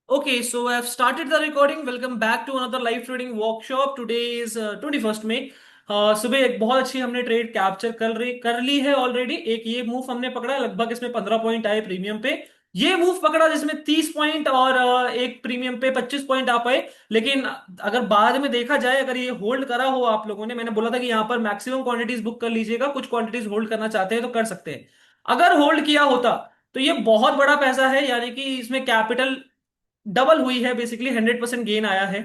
Okay, so I've started the recording. Welcome back to another live trading workshop. Today is 21st May. सुबह एक बहुत अच्छी हमने trade capture कर ली है ऑलरेडी। एक ये मूव हमने पकड़ा, लगभग इसमें 15 पॉइंट आए प्रीमियम पे। ये मूव पकड़ा जिसमें 30 पॉइंट और एक प्रीमियम पे 25 पॉइंट आ पाए। लेकिन अगर बाद में देखा जाए, अगर ये होल्ड करा हो आप लोगों ने, मैंने बोला था कि यहाँ पर मैक्सिमम क्वांटिटीज बुक कर लीजिएगा, कुछ क्वांटिटीज होल्ड करना चाहते हैं तो कर सकते हैं। अगर होल्ड किया होता तो ये बहुत बड़ा पैसा है, यानी कि इसमें कैपिटल डबल हुई है, बेसिकली 100% गेन आया है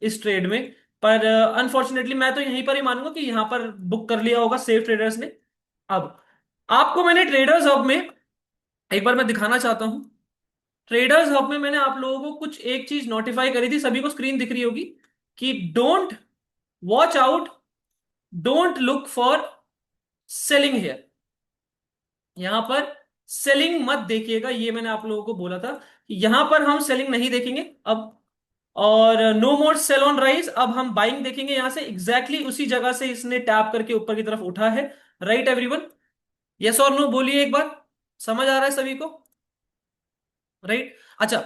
इस ट्रेड में। पर अनफॉर्चुनेटली मैं तो यहीं पर ही मानूंगा कि यहां पर बुक कर लिया होगा सेफ ट्रेडर्स ने। अब आपको मैंने ट्रेडर्स हब में एक बार मैं दिखाना चाहता हूं। ट्रेडर्स हब में मैंने आप लोगों को कुछ एक चीज नोटिफाई करी थी, सभी को स्क्रीन दिख रही होगी कि don't watch out, don't look for selling here. यहां पर सेलिंग मत देखिएगा, ये मैंने आप लोगों को बोला था कि यहां पर हम सेलिंग नहीं देखेंगे अब। और no more sell on rise, अब हम बाइंग देखेंगे यहां से एग्जैक्टली उसी जगह से इसने टैप करके ऊपर की तरफ उठा है। Right everyone? यस और नो बोलिए एक बार। समझ आ रहा है सभी को? राइट। अच्छा,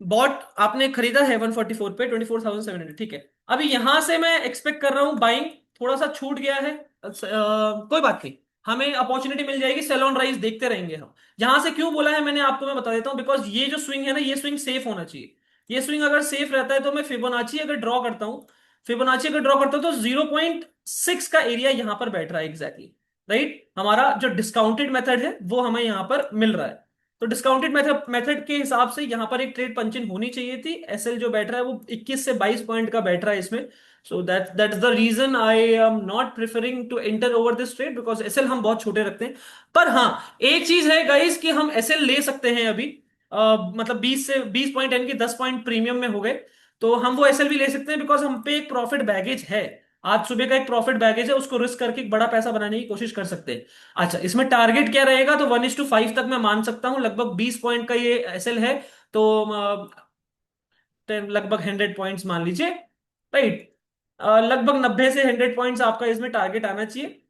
बॉट आपने खरीदा है 144 पे 24,700, ठीक है। अभी यहां से मैं एक्सपेक्ट कर रहा हूं बाइंग, थोड़ा सा छूट गया है। कोई बात नहीं, हमें अपॉर्चुनिटी मिल जाएगी, सेल ऑन राइज देखते रहेंगे हम। यहां से क्यों बोला है मैंने आपको, मैं बता देता हूं। बिकॉज ये जो स्विंग है ना, ये स्विंग सेफ होना चाहिए। ये स्विंग अगर सेफ रहता है तो मैं फिबोनाची अगर ड्रॉ करता हूं, फिबोनाची अगर ड्रॉ करता हूं तो 0.6 का एरिया यहां पर बैठ रहा है एग्जैक्टली। राइट, हमारा जो डिस्काउंटेड मेथड है वो हमें यहां पर मिल रहा है। तो डिस्काउंटेड मेथड मेथड के हिसाब से यहां पर एक ट्रेड पंचिंग होनी चाहिए थी। एसएल जो बैठ रहा है वो 21 से 22 पॉइंट का बैठ रहा है इसमें। So that's the reason I am not preferring to enter over this trade, because SL हम बहुत छोटे रखते हैं। पर हाँ, एक चीज है गाइस कि हम एसएल ले सकते हैं अभी। मतलब 20 पॉइंट यानी कि 10 पॉइंट प्रीमियम में हो गए, तो हम वो एसएल भी ले सकते हैं बिकॉज हम पे एक प्रॉफिट बैगेज है। आज सुबह का एक प्रॉफिट बैगेज है, उसको रिस्क करके एक बड़ा पैसा बनाने की कोशिश कर सकते हैं। अच्छा, इसमें टारगेट क्या रहेगा? तो 1:5 तक मैं मान सकता हूं, लगभग 20 पॉइंट का ये एसएल है। तो लगभग 100 पॉइंट्स मान लीजिए। राइट, लगभग 90 से 100 पॉइंट्स आपका इसमें टारगेट आना चाहिए।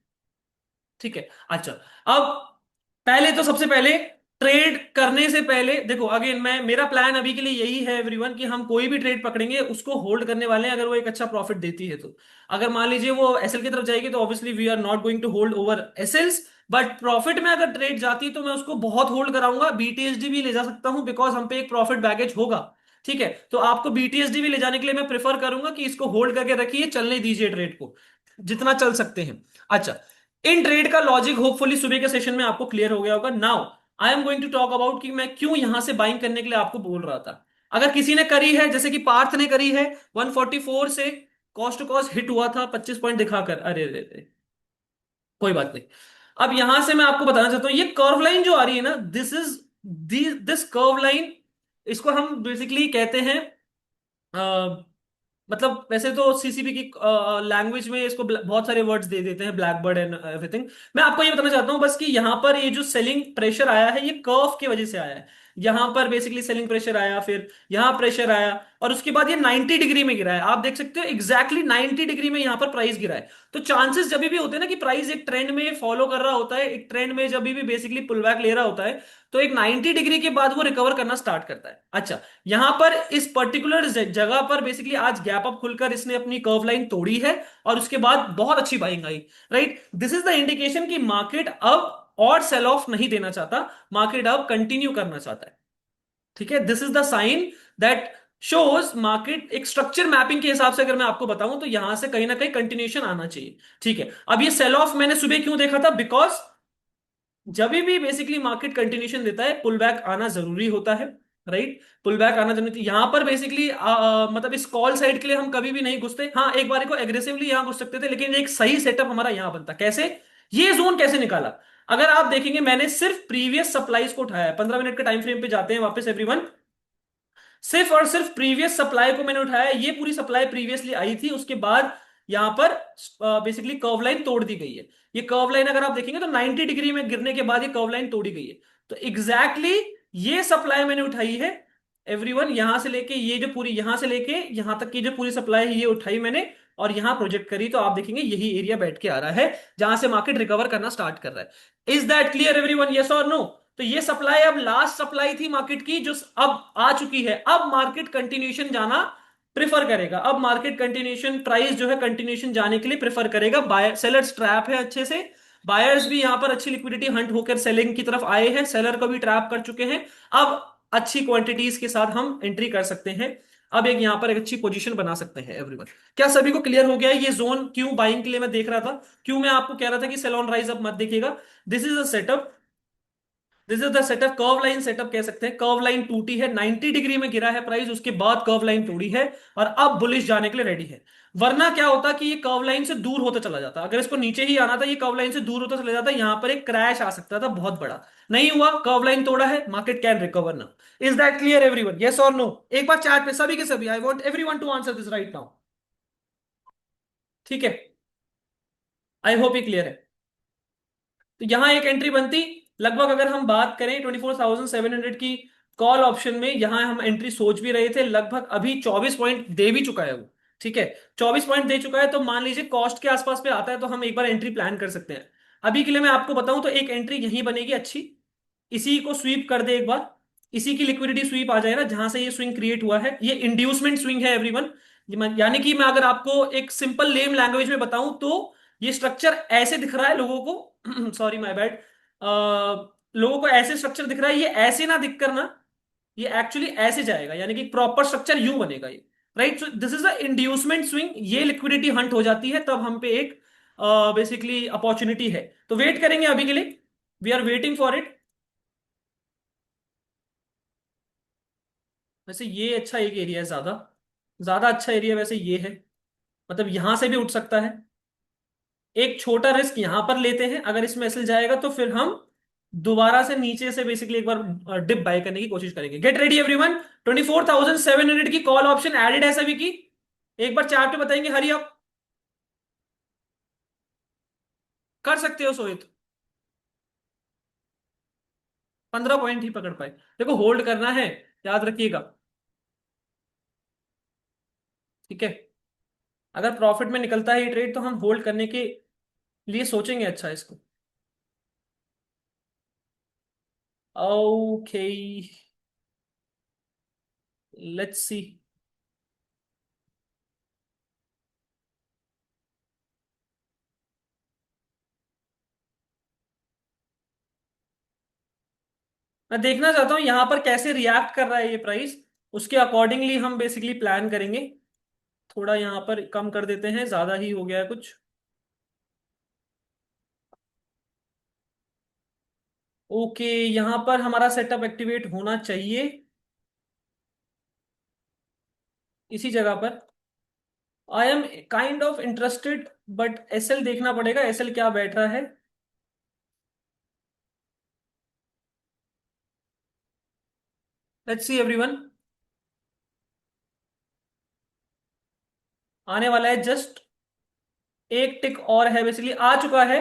ठीक है। अच्छा, अब पहले तो सबसे पहले ट्रेड करने से पहले देखो, अगेन मैं मेरा प्लान अभी के लिए यही है एवरीवन कि हम कोई भी ट्रेड पकड़ेंगे उसको होल्ड करने वाले हैं, अगर वो एक अच्छा प्रॉफिट देती है तो। अगर मान लीजिए वो एसएल की तरफ जाएगी तो obviously we are not going to hold over SLs. But profit में अगर ट्रेड जाती है तो मैं उसको बहुत होल्ड कराऊंगा, बीटीएसडी भी ले जा सकता हूं बिकॉज हम पे एक प्रॉफिट बैगेज होगा। ठीक है, तो आपको बीटीएसडी भी ले जाने के लिए मैं प्रेफर करूंगा कि इसको होल्ड करके रखिए, चलने दीजिए ट्रेड को जितना चल सकते हैं। अच्छा, इन ट्रेड का लॉजिक होपफुली सुबह के सेशन में आपको क्लियर हो गया होगा। Now I am going to talk about कि मैं क्यों यहां से बाइंग करने के लिए आपको बोल रहा था। अगर किसी ने करी है, जैसे कि पार्थ ने करी है 144 से कॉस्ट टू कॉस्ट हिट हुआ था 25 पॉइंट दिखाकर, अरे अरे अरे, कोई बात नहीं। अब यहां से मैं आपको बताना चाहता हूं, ये कर्व लाइन जो आ रही है ना, this is this curve line, इसको हम बेसिकली कहते हैं, मतलब वैसे तो सीसीपी की लैंग्वेज में इसको बहुत सारे वर्ड्स दे देते हैं, ब्लैक बर्ड एंड एवरीथिंग। मैं आपको ये बताना चाहता हूँ बस कि यहाँ पर ये जो सेलिंग प्रेशर आया है ये कर्व की वजह से आया है। यहाँ पर बेसिकली सेलिंग प्रेशर आया, फिर यहाँ प्रेशर आया, और उसके बाद ये 90 डिग्री में गिरा है। आप देख सकते हो एग्जैक्टली 90 डिग्री में यहाँ पर प्राइस गिरा है। तो चांसेस जब भी होते हैं ना कि प्राइस एक ट्रेंड में फॉलो कर रहा होता है, एक ट्रेंड में जब भी बेसिकली पुल बैक ले रहा होता है, तो एक 90 डिग्री के बाद वो रिकवर करना स्टार्ट करता है। अच्छा, यहां पर इस पर्टिकुलर जगह पर बेसिकली आज गैप अप खुलकर इसने अपनी कर्व लाइन तोड़ी है, और उसके बाद बहुत अच्छी buying I. Right, this is the indication कि मार्केट अब और सेल ऑफ नहीं देना चाहता, मार्केट अब कंटिन्यू करना चाहता है। ठीक है, this is the sign that shows market एक स्ट्रक्चर मैपिंग के हिसाब से, अगर मैं आपको बताऊं तो यहां से कहीं ना कहीं कंटिन्यूशन आना चाहिए। ठीक है, अब ये सेल ऑफ मैंने सुबह क्यों देखा था? बिकॉज जब भी बेसिकली मार्केट कंटिन्यूशन देता है पुल बैक आना जरूरी होता है। राइट, पुल बैक आना जरूरी थी यहां पर बेसिकली, मतलब इस कॉल साइड के लिए हम कभी भी नहीं घुसते। हाँ, एक बार को एग्रेसिवली यहां घुस सकते थे, लेकिन एक सही सेटअप हमारा यहां बनता। कैसे? ये जोन कैसे निकाला? अगर आप देखेंगे मैंने सिर्फ प्रीवियस सप्लाईज को उठाया है, 15 मिनट के टाइम फ्रेम पे जाते हैं वापस एवरीवन। सिर्फ और सिर्फ प्रीवियस सप्लाई को मैंने उठाया, ये पूरी सप्लाई प्रीवियसली आई थी, उसके बाद यहां पर बेसिकली कर्व लाइन तोड़ दी गई है। ये कर्व लाइन अगर आप देखेंगे तो 90 डिग्री में गिरने के बाद ये कर्व लाइन तोड़ी गई है। तो एग्जैक्टली ये सप्लाई मैंने उठाई है एवरीवन, यहां से लेके ये जो पूरी, यहां से लेके यहां तक की जो पूरी सप्लाई है ये उठाई मैंने, और यहां प्रोजेक्ट करी। तो आप देखेंगे यही एरिया बैठ के आ रहा है जहां से मार्केट रिकवर करना स्टार्ट कर रहा है। Is that clear everyone? Yes और नो? तो ये सप्लाई अब लास्ट सप्लाई थी मार्केट की जो अब आ चुकी है। अब मार्केट कंटिन्यूशन जाना प्रेफर करेगा। अब मार्केट कंटिन्यूशन प्राइस जो है कंटिन्यूशन जाने के लिए प्रेफर करेगा। बाय सेलर्स ट्रैप है अच्छे से। बायर्स भी यहां पर अच्छी लिक्विडिटी हंट होकर सेलिंग की तरफ आए हैं, सेलर को भी ट्रैप कर चुके हैं। अब अच्छी क्वांटिटीज के साथ हम एंट्री कर सकते हैं। अब एक यहां पर एक अच्छी पोजीशन बना सकते हैं एवरीवन। क्या सभी को क्लियर हो गया है ये जोन क्यों बाइंग के लिए मैं देख रहा था, क्यों मैं आपको कह रहा था कि सेल ऑन राइज अब मत देखिएगा। This is a setup, this is the setup, curve line setup कह सकते हैं। कर्व लाइन टूटी है, 90 डिग्री में गिरा है प्राइस, उसके बाद कर्व लाइन टूटी है और अब बुलिश जाने के लिए रेडी है। वरना क्या होता कि ये कर्व लाइन से दूर होता चला जाता, अगर इसको नीचे ही आना था ये कर्व लाइन से दूर होता चला जाता, यहां पर एक क्रैश आ सकता था बहुत बड़ा। नहीं हुआ, कर्व लाइन तोड़ा है, market can recover now. Is that clear everyone, yes और नो? एक बार चैट पे सभी के सभी, I want everyone to answer this right now. ठीक है, आई होप ये क्लियर है। तो यहां एक एंट्री बनती, लगभग अगर हम बात करें 24,700 की कॉल ऑप्शन में, यहां हम एंट्री सोच भी रहे थे। लगभग अभी 24 पॉइंट दे भी चुका है वो। ठीक है, 24 पॉइंट दे चुका है, तो मान लीजिए कॉस्ट के आसपास पे आता है तो हम एक बार एंट्री प्लान कर सकते हैं। अभी के लिए मैं आपको बताऊं तो एक एंट्री यहीं बनेगी अच्छी, इसी को स्वीप कर दे एक बार, इसी की लिक्विडिटी स्वीप आ जाए ना जहां से ये स्विंग क्रिएट हुआ है। ये इंड्यूसमेंट स्विंग है एवरीवन। यानी कि मैं अगर आपको एक सिंपल लेम लैंग्वेज में बताऊं तो ये स्ट्रक्चर ऐसे दिख रहा है लोगों को सॉरी माय बैड, लोगों को ऐसे स्ट्रक्चर दिख रहा है, ये ऐसे ना दिख कर ना, ये एक्चुअली ऐसे जाएगा, यानी कि प्रॉपर स्ट्रक्चर यूं बनेगा ये। Right, so this is the inducement swing. ये लिक्विडिटी हंट हो जाती है तब हम पे एक बेसिकली अपॉर्चुनिटी है। तो वेट करेंगे अभी के लिए, we are waiting for it. वैसे ये अच्छा एक एरिया है, ज्यादा ज्यादा अच्छा एरिया वैसे ये है, मतलब यहां से भी उठ सकता है। एक छोटा रिस्क यहां पर लेते हैं, अगर इसमें एसएल जाएगा तो फिर हम दोबारा से नीचे से बेसिकली एक बार डिप बाय करने की कोशिश करेंगे। गेट रेडी एवरीवन, 24,700 की कॉल ऑप्शन एडेड है सभी की। एक बार चार्ट पे बताएंगे, हरी आप कर सकते हो सोहित। 15 पॉइंट ही पकड़ पाए, देखो होल्ड करना है, याद रखिएगा। ठीक है, अगर प्रॉफिट में निकलता है ये ट्रेड तो हम होल्ड करने के लिए सोचेंगे अच्छा इसको। Okay, let's see. मैं देखना चाहता हूँ यहाँ पर कैसे रिएक्ट कर रहा है ये प्राइस, उसके अकॉर्डिंगली हम बेसिकली प्लान करेंगे। थोड़ा यहाँ पर कम कर देते हैं, ज्यादा ही हो गया है कुछ। ओके, यहाँ पर हमारा सेटअप एक्टिवेट होना चाहिए इसी जगह पर। I am kind of interested, but SL देखना पड़ेगा, एसएल क्या बैठ रहा है। लेट्स सी एवरीवन, आने वाला है जस्ट एक टिक और है, बेसिकली आ चुका है।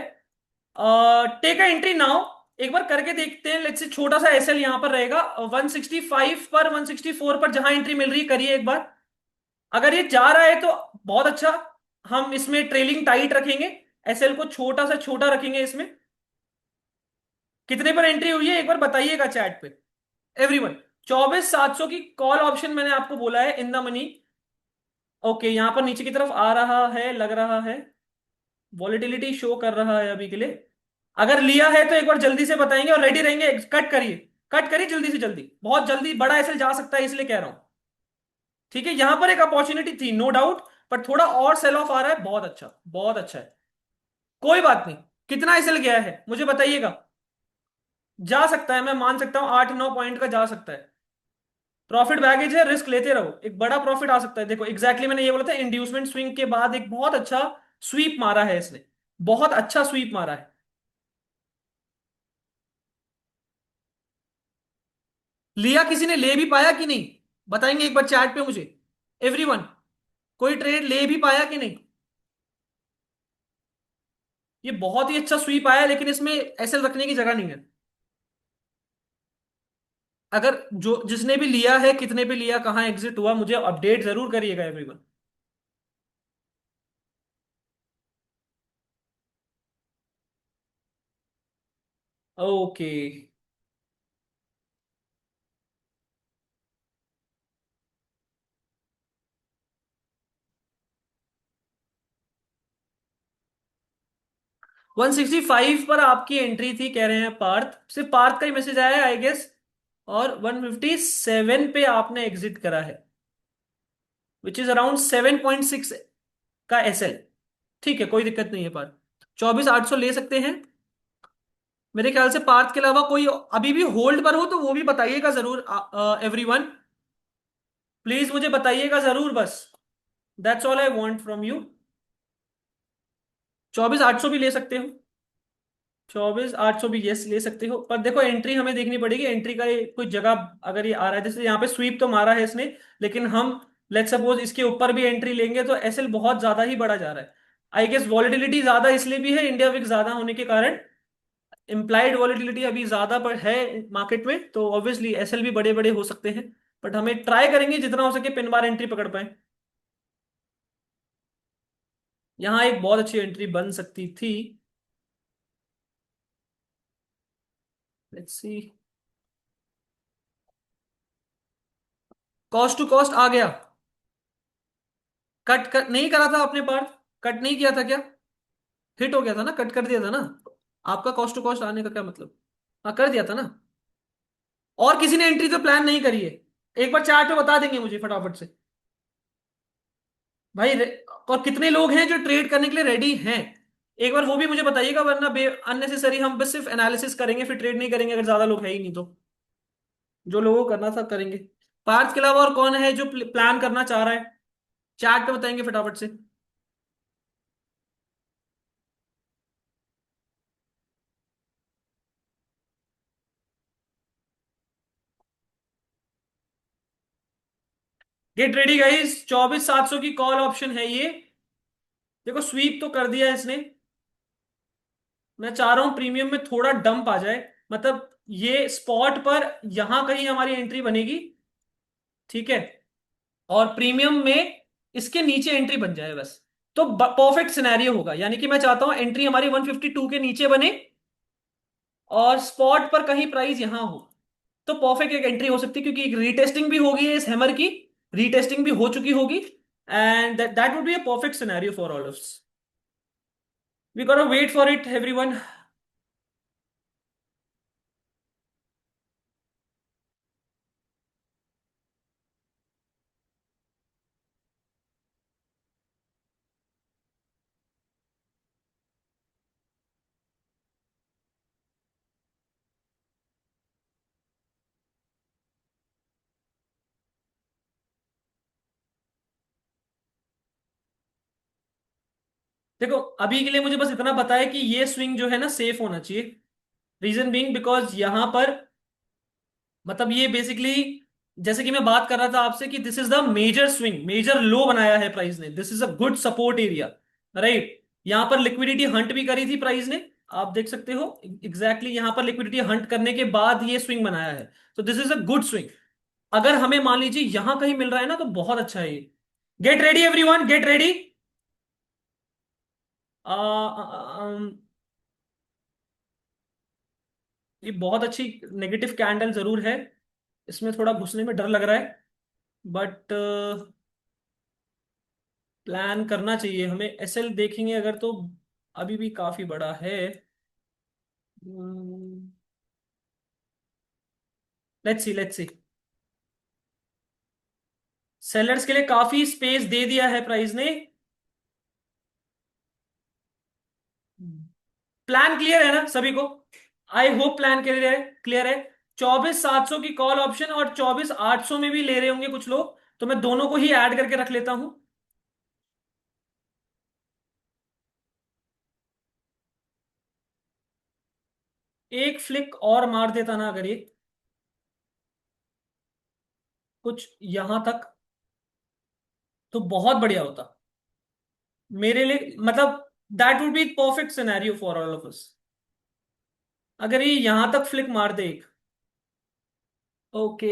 टेक अ एंट्री नाउ, एक बार करके देखते हैं। लेट्स से छोटा सा एसएल यहां पर रहेगा 165 पर, 164 पर जहां एंट्री मिल रही है करिए एक बार। अगर ये जा रहा है तो बहुत अच्छा, हम इसमें ट्रेलिंग टाइट रखेंगे, एसएल को छोटा सा छोटा रखेंगे इसमें। कितने पर एंट्री हुई है एक बार बताइएगा चैट पे एवरीवन। 24,700 की कॉल ऑप्शन मैंने आपको बोला है इन द मनी। ओके, यहां पर नीचे की तरफ आ रहा है लग रहा है, वॉलेटिलिटी शो कर रहा है अभी के लिए। अगर लिया है तो एक बार जल्दी से बताएंगे और रेडी रहेंगे। कट करिए, कट करिए जल्दी से जल्दी, बहुत जल्दी बड़ा एसएल जा सकता है इसलिए कह रहा हूं। ठीक है, यहां पर एक अपॉर्चुनिटी थी नो डाउट, पर थोड़ा और सेल ऑफ आ रहा है, बहुत अच्छा बहुत अच्छा है। कोई बात नहीं, कितना एसएल गया है मुझे बताइएगा। जा सकता है, मैं मान सकता हूं 8-9 पॉइंट का जा सकता है। प्रॉफिट बैगेज है, रिस्क लेते रहो, एक बड़ा प्रॉफिट आ सकता है। देखो एग्जैक्टली मैंने ये बोला था, इंड्यूसमेंट स्विंग के बाद एक बहुत अच्छा स्वीप मारा है इसने, बहुत अच्छा स्वीप मारा है। लिया किसी ने, ले भी पाया कि नहीं बताएंगे एक बार चैट पे मुझे एवरीवन। कोई ट्रेड ले भी पाया कि नहीं? ये बहुत ही अच्छा स्वीप आया, लेकिन इसमें एसएल रखने की जगह नहीं है। अगर जो जिसने भी लिया है, कितने पे लिया, कहाँ एग्जिट हुआ, मुझे अपडेट जरूर करिएगा एवरीवन। ओके, 165 पर आपकी एंट्री थी कह रहे हैं पार्थ, सिर्फ पार्थ का ही मैसेज आया है आई गेस। और 157 पे आपने एग्जिट करा है, विच इज अराउंड 7.6 का एसएल। ठीक है, कोई दिक्कत नहीं है पार्थ। 24,800 ले सकते हैं। मेरे ख्याल से पार्थ के अलावा कोई अभी भी होल्ड पर हो तो वो भी बताइएगा जरूर। एवरीवन प्लीज मुझे बताइएगा जरूर बस। That's all I want from you. 24,800 भी ले सकते हो। 24,800 भी यस ले सकते हो, पर देखो एंट्री हमें देखनी पड़ेगी। एंट्री का ये कोई जगह अगर ये आ रहा है, जैसे यहाँ पे स्वीप तो मारा है इसने, लेकिन हम लेट सपोज इसके ऊपर भी एंट्री लेंगे तो एसएल बहुत ज्यादा ही बढ़ा जा रहा है। आई गेस वॉलिटिलिटी ज्यादा इसलिए भी है, इंडिया विक ज्यादा होने के कारण। इम्प्लाइड वॉलिटिलिटी अभी ज्यादा पर है मार्केट में, तो ऑब्वियसली एसएल भी बड़े बड़े हो सकते हैं। बट हमें ट्राई करेंगे जितना हो सके पिन बार एंट्री पकड़ पाए। यहाँ एक बहुत अच्छी एंट्री बन सकती थी। Let's see. Cost to cost आ गया। कट कर नहीं करा था आपने पार्ट? कट नहीं किया था क्या? हिट हो गया था ना, कट कर दिया था ना। आपका कॉस्ट टू कॉस्ट आने का क्या मतलब? हाँ कर दिया था ना। और किसी ने एंट्री तो प्लान नहीं करी है? एक बार चार्ट पे बता देंगे मुझे फटाफट से भाई। और कितने लोग हैं जो ट्रेड करने के लिए रेडी हैं? एक बार वो भी मुझे बताइएगा, वरना बे अननेसेसरी हम बस सिर्फ एनालिसिस करेंगे फिर ट्रेड नहीं करेंगे अगर ज्यादा लोग है ही नहीं तो। जो लोगों को करना था करेंगे। पार्थ के अलावा और कौन है जो प्लान करना चाह रहा है? चार्ट पे बताएंगे फटाफट से। गेट रेडी गाइस, 24,700 की कॉल ऑप्शन है ये। देखो स्वीप तो कर दिया इसने। मैं चाह रहा हूं प्रीमियम में थोड़ा डंप आ जाए, मतलब ये स्पॉट पर यहां कहीं हमारी एंट्री बनेगी। ठीक है। और प्रीमियम में इसके नीचे एंट्री बन जाए बस, तो परफेक्ट सिनेरियो होगा। यानी कि मैं चाहता हूं एंट्री हमारी 152 के नीचे बने और स्पॉट पर कहीं प्राइस यहां हो, तो परफेक्ट एक एंट्री हो सकती है, क्योंकि रीटेस्टिंग भी होगी है इस हैमर की। रीटेस्टिंग भी हो चुकी होगी। And that would be a perfect scenario for all of us. We got wait for it everyone. देखो अभी के लिए मुझे बस इतना पता है कि ये स्विंग जो है ना सेफ होना चाहिए। रीजन बीइंग बिकॉज यहां पर मतलब ये बेसिकली, जैसे कि मैं बात कर रहा था आपसे कि this is the major swing, major low बनाया है प्राइस ने। This is a good support area, right. यहां पर लिक्विडिटी हंट भी करी थी प्राइस ने, आप देख सकते हो एग्जैक्टली यहां पर लिक्विडिटी हंट करने के बाद ये स्विंग बनाया है। तो this is a good swing. अगर हमें मान लीजिए यहां कहीं मिल रहा है ना तो बहुत अच्छा है ये। Get ready everyone, get ready. ये बहुत अच्छी नेगेटिव कैंडल जरूर है, इसमें थोड़ा घुसने में डर लग रहा है। बट प्लान करना चाहिए हमें। एसएल देखेंगे अगर तो अभी भी काफी बड़ा है। Let's see, let's see. Sellers के लिए काफी स्पेस दे दिया है प्राइस ने। प्लान क्लियर है ना सभी को? आई होप प्लान क्लियर है, क्लियर है। 24,700 की कॉल ऑप्शन और 24,800 में भी ले रहे होंगे कुछ लोग, तो मैं दोनों को ही ऐड करके रख लेता हूं। एक फ्लिक और मार देता ना अगर ये कुछ यहां तक, तो बहुत बढ़िया होता मेरे लिए। मतलब that would be perfect scenario for all of अस। अगर ये यहां तक फ्लिक मार दे एक। ओके।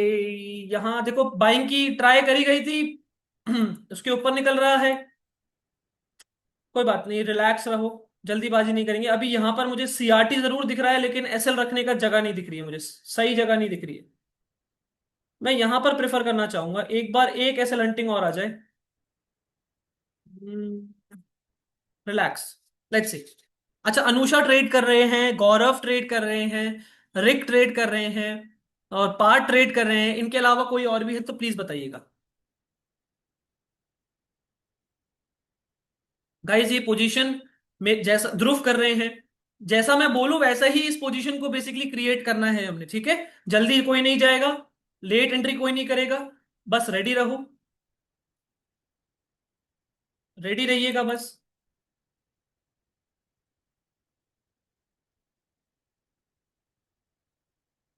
यहां देखो बाइंग की ट्राई करी गई थी। उसके ऊपर निकल रहा है। कोई बात नहीं, रिलैक्स रहो। जल्दीबाजी नहीं करेंगे। अभी यहां पर मुझे सीआरटी जरूर दिख रहा है, लेकिन एसएल रखने का जगह नहीं दिख रही है मुझे, सही जगह नहीं दिख रही है। मैं यहां पर प्रेफर करना चाहूंगा एक बार एक एसएल हंटिंग और आ जाए। रिलैक्स। Let's see. अच्छा, अनुषा ट्रेड कर रहे हैं, गौरव ट्रेड कर रहे हैं, रिक ट्रेड कर रहे हैं, और पार्ट ट्रेड कर रहे हैं। इनके अलावा कोई और भी है तो प्लीज बताइएगा। गाइस ये पोजीशन में जैसा ध्रुव कर रहे हैं, जैसा मैं बोलूं वैसा ही इस पोजीशन को बेसिकली क्रिएट करना है हमने, ठीक है। जल्दी कोई नहीं जाएगा, लेट एंट्री कोई नहीं करेगा, बस रेडी रहो, रेडी रहिएगा बस।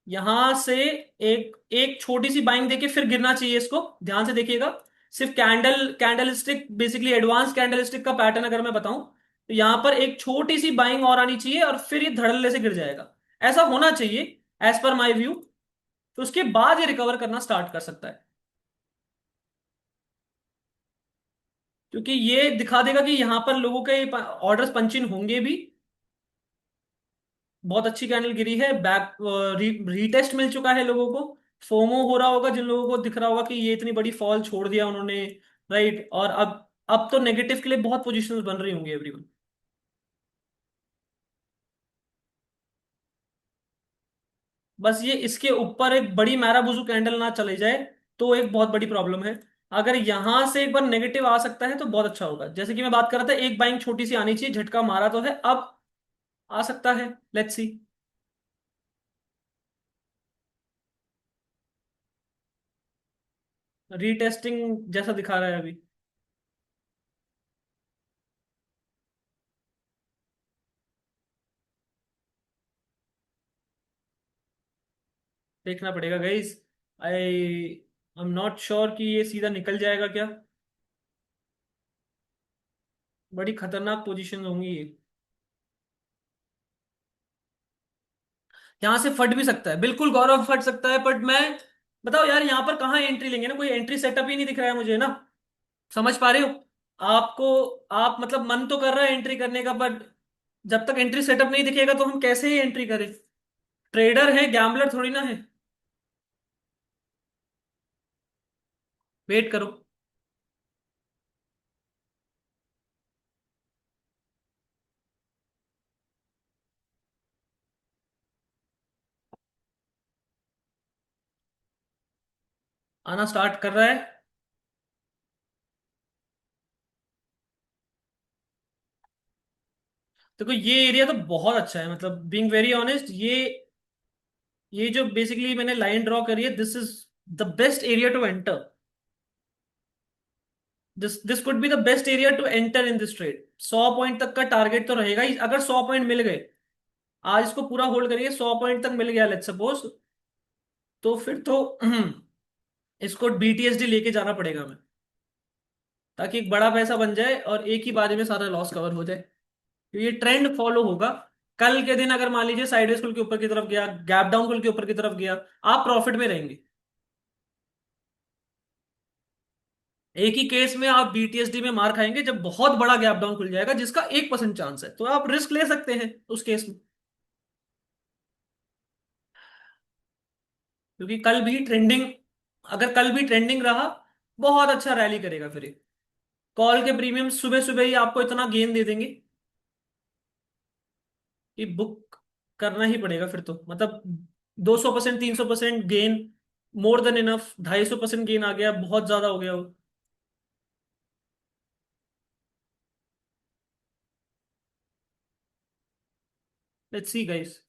यहां से एक एक छोटी सी बाइंग देके फिर गिरना चाहिए इसको, ध्यान से देखिएगा। सिर्फ candle stick, basically advance candle stick का पैटर्न अगर मैं बताऊं तो यहां पर एक छोटी सी बाइंग और आनी चाहिए और फिर ये धड़ल्ले से गिर जाएगा। ऐसा होना चाहिए एज पर माई व्यू। तो उसके बाद ये रिकवर करना स्टार्ट कर सकता है, क्योंकि ये दिखा देगा कि यहां पर लोगों के ऑर्डर्स पंच इन होंगे भी। बहुत अच्छी कैंडल गिरी है, बैक रीटेस्ट मिल चुका है लोगों को। फोमो हो रहा होगा जिन लोगों को, दिख रहा होगा कि ये इतनी बड़ी फॉल छोड़ दिया उन्होंने, राइट। और अब तो नेगेटिव के लिए बहुत पोजीशंस बन रही होंगी एवरीवन। बस ये इसके ऊपर एक बड़ी मैराबुजू कैंडल ना चली जाए तो एक बहुत बड़ी प्रॉब्लम है। अगर यहां से एक बार नेगेटिव आ सकता है तो बहुत अच्छा होगा। जैसे कि मैं बात कर रहा था, एक बाइंग छोटी सी आनी चाहिए, झटका मारा तो है, अब आ सकता है, लेट्स सी। रीटेस्टिंग जैसा दिखा रहा है अभी। देखना पड़ेगा guys. I am not sure कि ये सीधा निकल जाएगा क्या। बड़ी खतरनाक पोजीशन होंगी ये। यहां से फट भी सकता है, बिल्कुल गौरव, फट सकता है, बट मैं बताओ यार, यहाँ पर कहाँ एंट्री लेंगे ना, कोई एंट्री सेटअप ही नहीं दिख रहा है मुझे ना। समझ पा रहे हो आपको? आप मतलब मन तो कर रहा है एंट्री करने का, बट जब तक एंट्री सेटअप नहीं दिखेगा तो हम कैसे ही एंट्री करें? ट्रेडर है, गैम्बलर थोड़ी ना है। वेट करो। आना स्टार्ट कर रहा है। देखो ये एरिया तो बहुत अच्छा है, मतलब बीइंग वेरी ऑनेस्ट, ये जो बेसिकली मैंने लाइन ड्रॉ करी है, this is the best area to enter. This could be the best area to enter in this trade. 100 point तक का टारगेट तो रहेगा ही, अगर 100 पॉइंट मिल गए, आज इसको पूरा होल्ड करेंगे, 100 पॉइंट तक मिल गया लेट्स सपोज, तो फिर तो इसको बीटीएसडी लेके जाना पड़ेगा हमें, ताकि एक बड़ा पैसा बन जाए और एक ही बारी में सारा लॉस कवर हो जाए। तो ये ट्रेंड फॉलो होगा। कल के दिन अगर मान लीजिए साइडवेज खुल के ऊपर की तरफ गया, गैप डाउन खुल के ऊपर की तरफ गया, आप प्रॉफिट में रहेंगे। एक ही केस में आप बीटीएसडी में मार खाएंगे जब बहुत बड़ा गैप डाउन खुल जाएगा जिसका 1% चांस है, तो आप रिस्क ले सकते हैं उस केस में। क्योंकि कल भी ट्रेंडिंग, अगर कल भी ट्रेंडिंग रहा, बहुत अच्छा रैली करेगा फिर ये। कॉल के प्रीमियम सुबह सुबह ही आपको इतना गेन दे देंगे कि बुक करना ही पड़ेगा फिर तो, मतलब 200%, 300% gain, more than enough. 250% gain आ गया, बहुत ज्यादा हो गया वो। Let's see guys.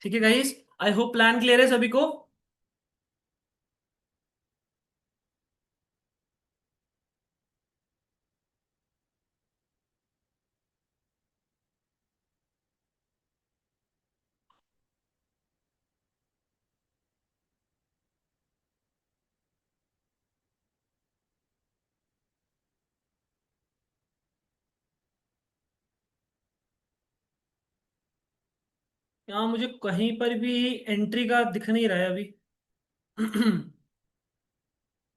ठीक है guys, I hope plan clear है सभी को। यहाँ मुझे कहीं पर भी एंट्री का दिख नहीं रहा है अभी।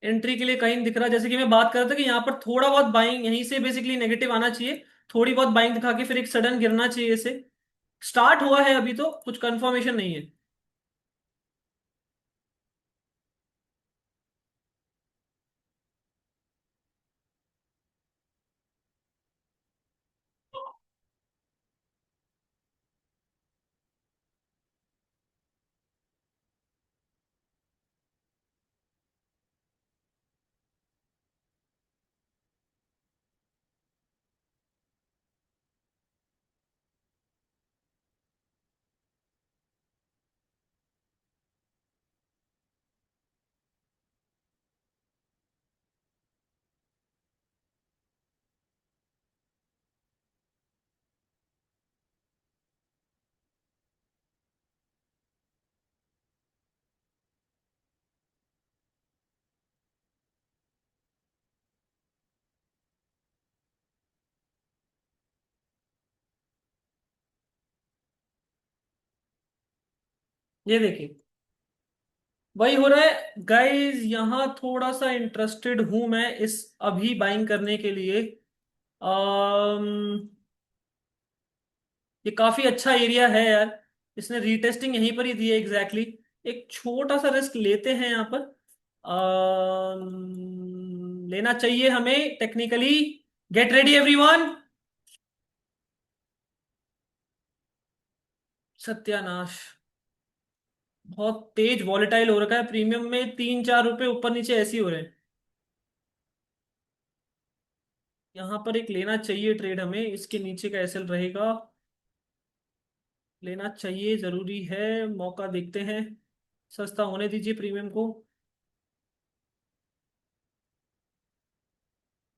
एंट्री के लिए कहीं नहीं दिख रहा, जैसे कि मैं बात कर रहा था कि यहाँ पर थोड़ा बहुत बाइंग यहीं से बेसिकली नेगेटिव आना चाहिए। थोड़ी बहुत बाइंग दिखा के फिर एक सडन गिरना चाहिए इसे। स्टार्ट हुआ है अभी तो कुछ कंफर्मेशन नहीं है। ये देखिए, वही हो रहा है गाइस। यहाँ थोड़ा सा इंटरेस्टेड हूं मैं इस अभी बाइंग करने के लिए। अम्म ये काफी अच्छा एरिया है यार। इसने रीटेस्टिंग यहीं पर ही दी है एग्जैक्टली एक छोटा सा रिस्क लेते हैं यहाँ पर। लेना चाहिए हमें टेक्निकली। Get ready everyone. सत्यानाश। बहुत तेज वॉलेटाइल हो रखा है, प्रीमियम में 3-4 रुपए ऊपर नीचे ऐसे ही हो रहे हैं। यहाँ पर एक लेना चाहिए ट्रेड हमें, इसके नीचे का एसएल रहेगा। लेना चाहिए, जरूरी है। मौका देखते हैं। सस्ता होने दीजिए प्रीमियम को।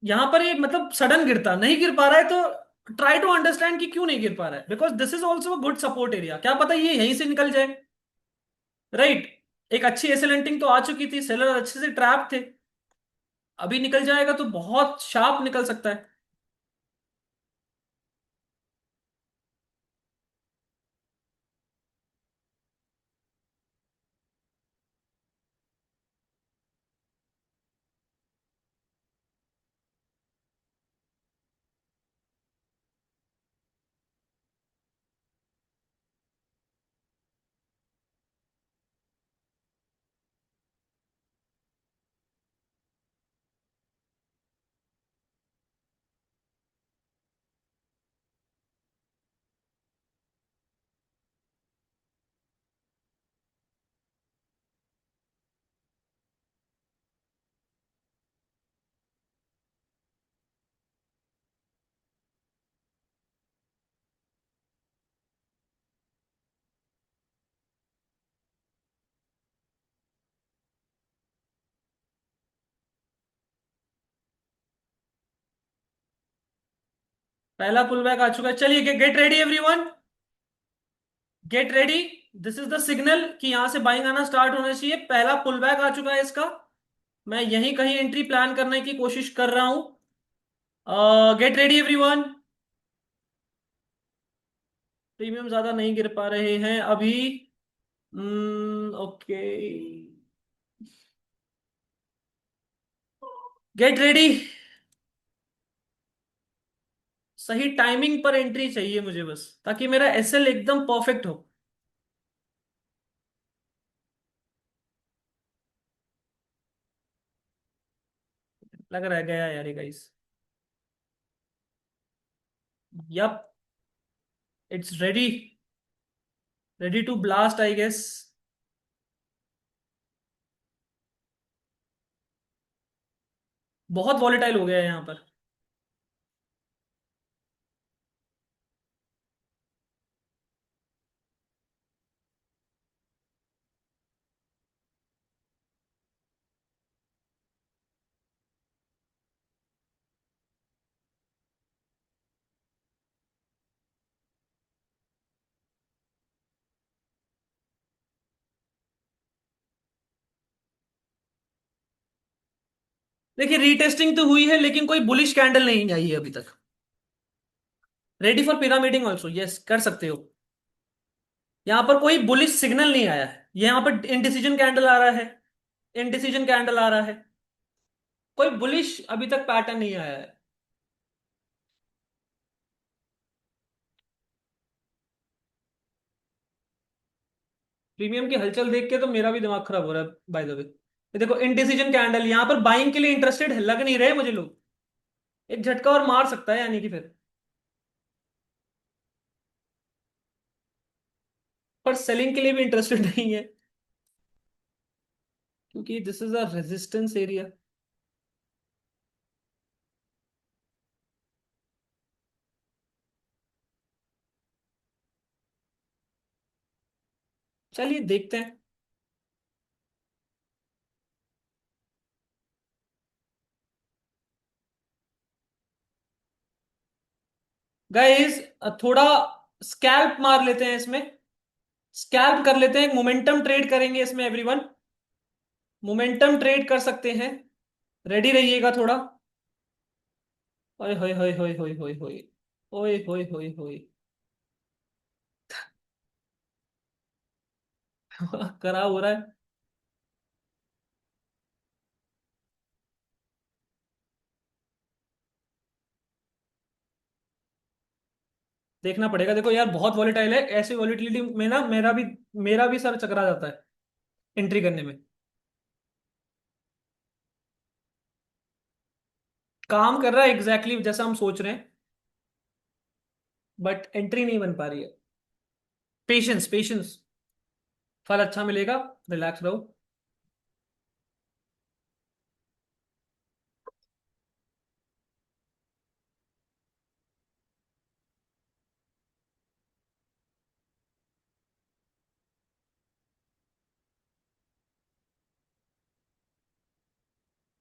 यहाँ पर ये मतलब सडन गिरता नहीं गिर पा रहा है तो ट्राई टू अंडरस्टैंड कि क्यों नहीं गिर पा रहा है, because this is also a good support area. क्या पता ये यहीं से निकल जाए। राइट। एक अच्छी एसेलेंटिंग तो आ चुकी थी, सेलर अच्छे से ट्रैप थे। अभी निकल जाएगा तो बहुत शार्प निकल सकता है। पहला पुल बैक आ चुका है, चलिए get ready everyone. Get ready. This is the signal कि यहां से बाइंग आना स्टार्ट होना चाहिए। पहला पुल बैक आ चुका है इसका। मैं यहीं कहीं एंट्री प्लान करने की कोशिश कर रहा हूं। Get ready everyone. प्रीमियम ज्यादा नहीं गिर पा रहे हैं अभी। ओके। Get ready. सही टाइमिंग पर एंट्री चाहिए मुझे बस, ताकि मेरा एसएल एकदम परफेक्ट हो। लग रहा है गया यार ये guys. Yup. It's ready. Ready to blast I guess. बहुत वॉलेटाइल हो गया है यहाँ पर। देखिए रीटेस्टिंग तो हुई है लेकिन कोई बुलिश कैंडल नहीं आई है अभी तक। Ready for pyramiding also, yes कर सकते हो। यहां पर कोई बुलिश सिग्नल नहीं आया है, यहां पर इनडिसीजन कैंडल आ रहा है, इनडिसीजन कैंडल आ रहा है, कोई बुलिश अभी तक पैटर्न नहीं आया है। प्रीमियम की हलचल देख के तो मेरा भी दिमाग खराब हो रहा है बाय द वे। ये देखो इनडिसीजन कैंडल, यहां पर बाइंग के लिए इंटरेस्टेड लग नहीं रहे मुझे लोग। एक झटका और मार सकता है यानी कि फिर, पर सेलिंग के लिए भी इंटरेस्टेड नहीं है, क्योंकि this is a resistance area. चलिए देखते हैं। गाइस थोड़ा स्कैल्प मार लेते हैं इसमें, स्कैल्प कर लेते हैं, मोमेंटम ट्रेड करेंगे इसमें एवरीवन, मोमेंटम ट्रेड कर सकते हैं, रेडी रहिएगा थोड़ा। ओए होए होए होए होए होए होए, ओए होए होए होए। करा हो रहा है। देखना पड़ेगा, देखो यार बहुत वॉलेटाइल है, ऐसी वॉलेटिलिटी में ना मेरा भी सर चकरा जाता है एंट्री करने में। काम कर रहा है एग्जैक्टली जैसा हम सोच रहे हैं, बट एंट्री नहीं बन पा रही है। पेशेंस पेशेंस, फल अच्छा मिलेगा, रिलैक्स रहो।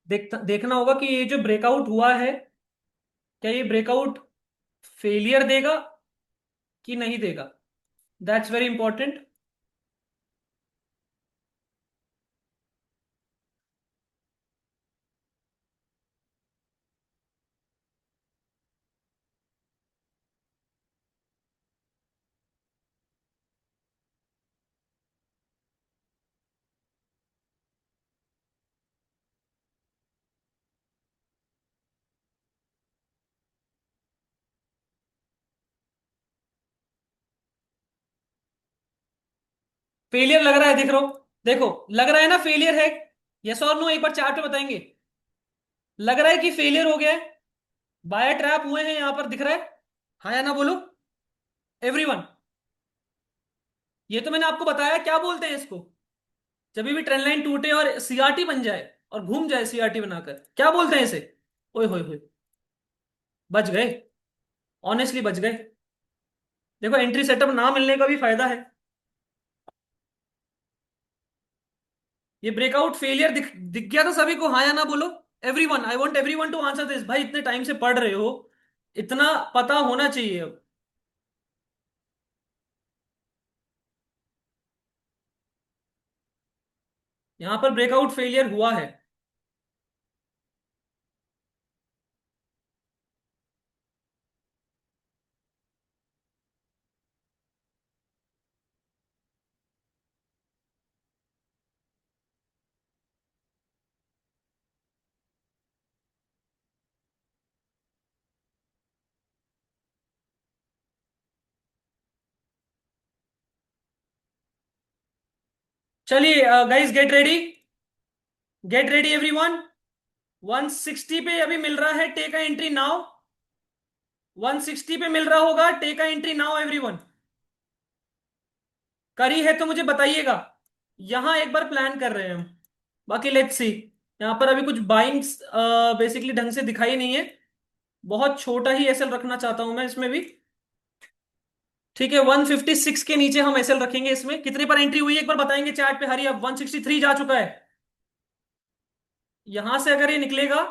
देखना होगा कि ये जो ब्रेकआउट हुआ है, क्या ये ब्रेकआउट फेलियर देगा कि नहीं देगा, दैट्स वेरी इंपॉर्टेंट। फेलियर लग रहा है, देख रहा हो, देखो लग रहा है ना फेलियर है। यस और नो एक बार चार्ट पे बताएंगे। लग रहा है कि फेलियर हो गया है, बायर ट्रैप हुए हैं यहां पर, दिख रहा है। हाँ या ना बोलो एवरीवन। ये तो मैंने आपको बताया, क्या बोलते हैं इसको, जब भी ट्रेंड लाइन टूटे और सीआरटी बन जाए और घूम जाए सीआरटी बनाकर, क्या बोलते हैं इसे। ओए होए होए, बच गए, ऑनेस्टली बच गए। देखो एंट्री सेटअप ना मिलने का भी फायदा है। ये ब्रेकआउट फेलियर दिख गया था सभी को, हाँ या ना बोलो everyone, I want everyone to answer this, भाई इतने टाइम से पढ़ रहे हो, इतना पता होना चाहिए अब। यहां पर ब्रेकआउट फेलियर हुआ है। चलिए guys get ready, get ready everyone. 160 पे अभी मिल रहा है, टेक अ एंट्री नाउ। 160 पे मिल रहा होगा, take a entry now everyone. करी है तो मुझे बताइएगा। यहां एक बार प्लान कर रहे हैं हम, बाकी लेट्स सी। यहां पर अभी कुछ बाइंग्स बेसिकली ढंग से दिखाई नहीं है, बहुत छोटा ही एसएल रखना चाहता हूं मैं इसमें भी। ठीक है 156 के नीचे हम एसएल रखेंगे, इसमें कितने पर एंट्री हुई है एक बार बताएंगे चैट पे, हरी अब 163 जा चुका है। यहां से अगर ये निकलेगा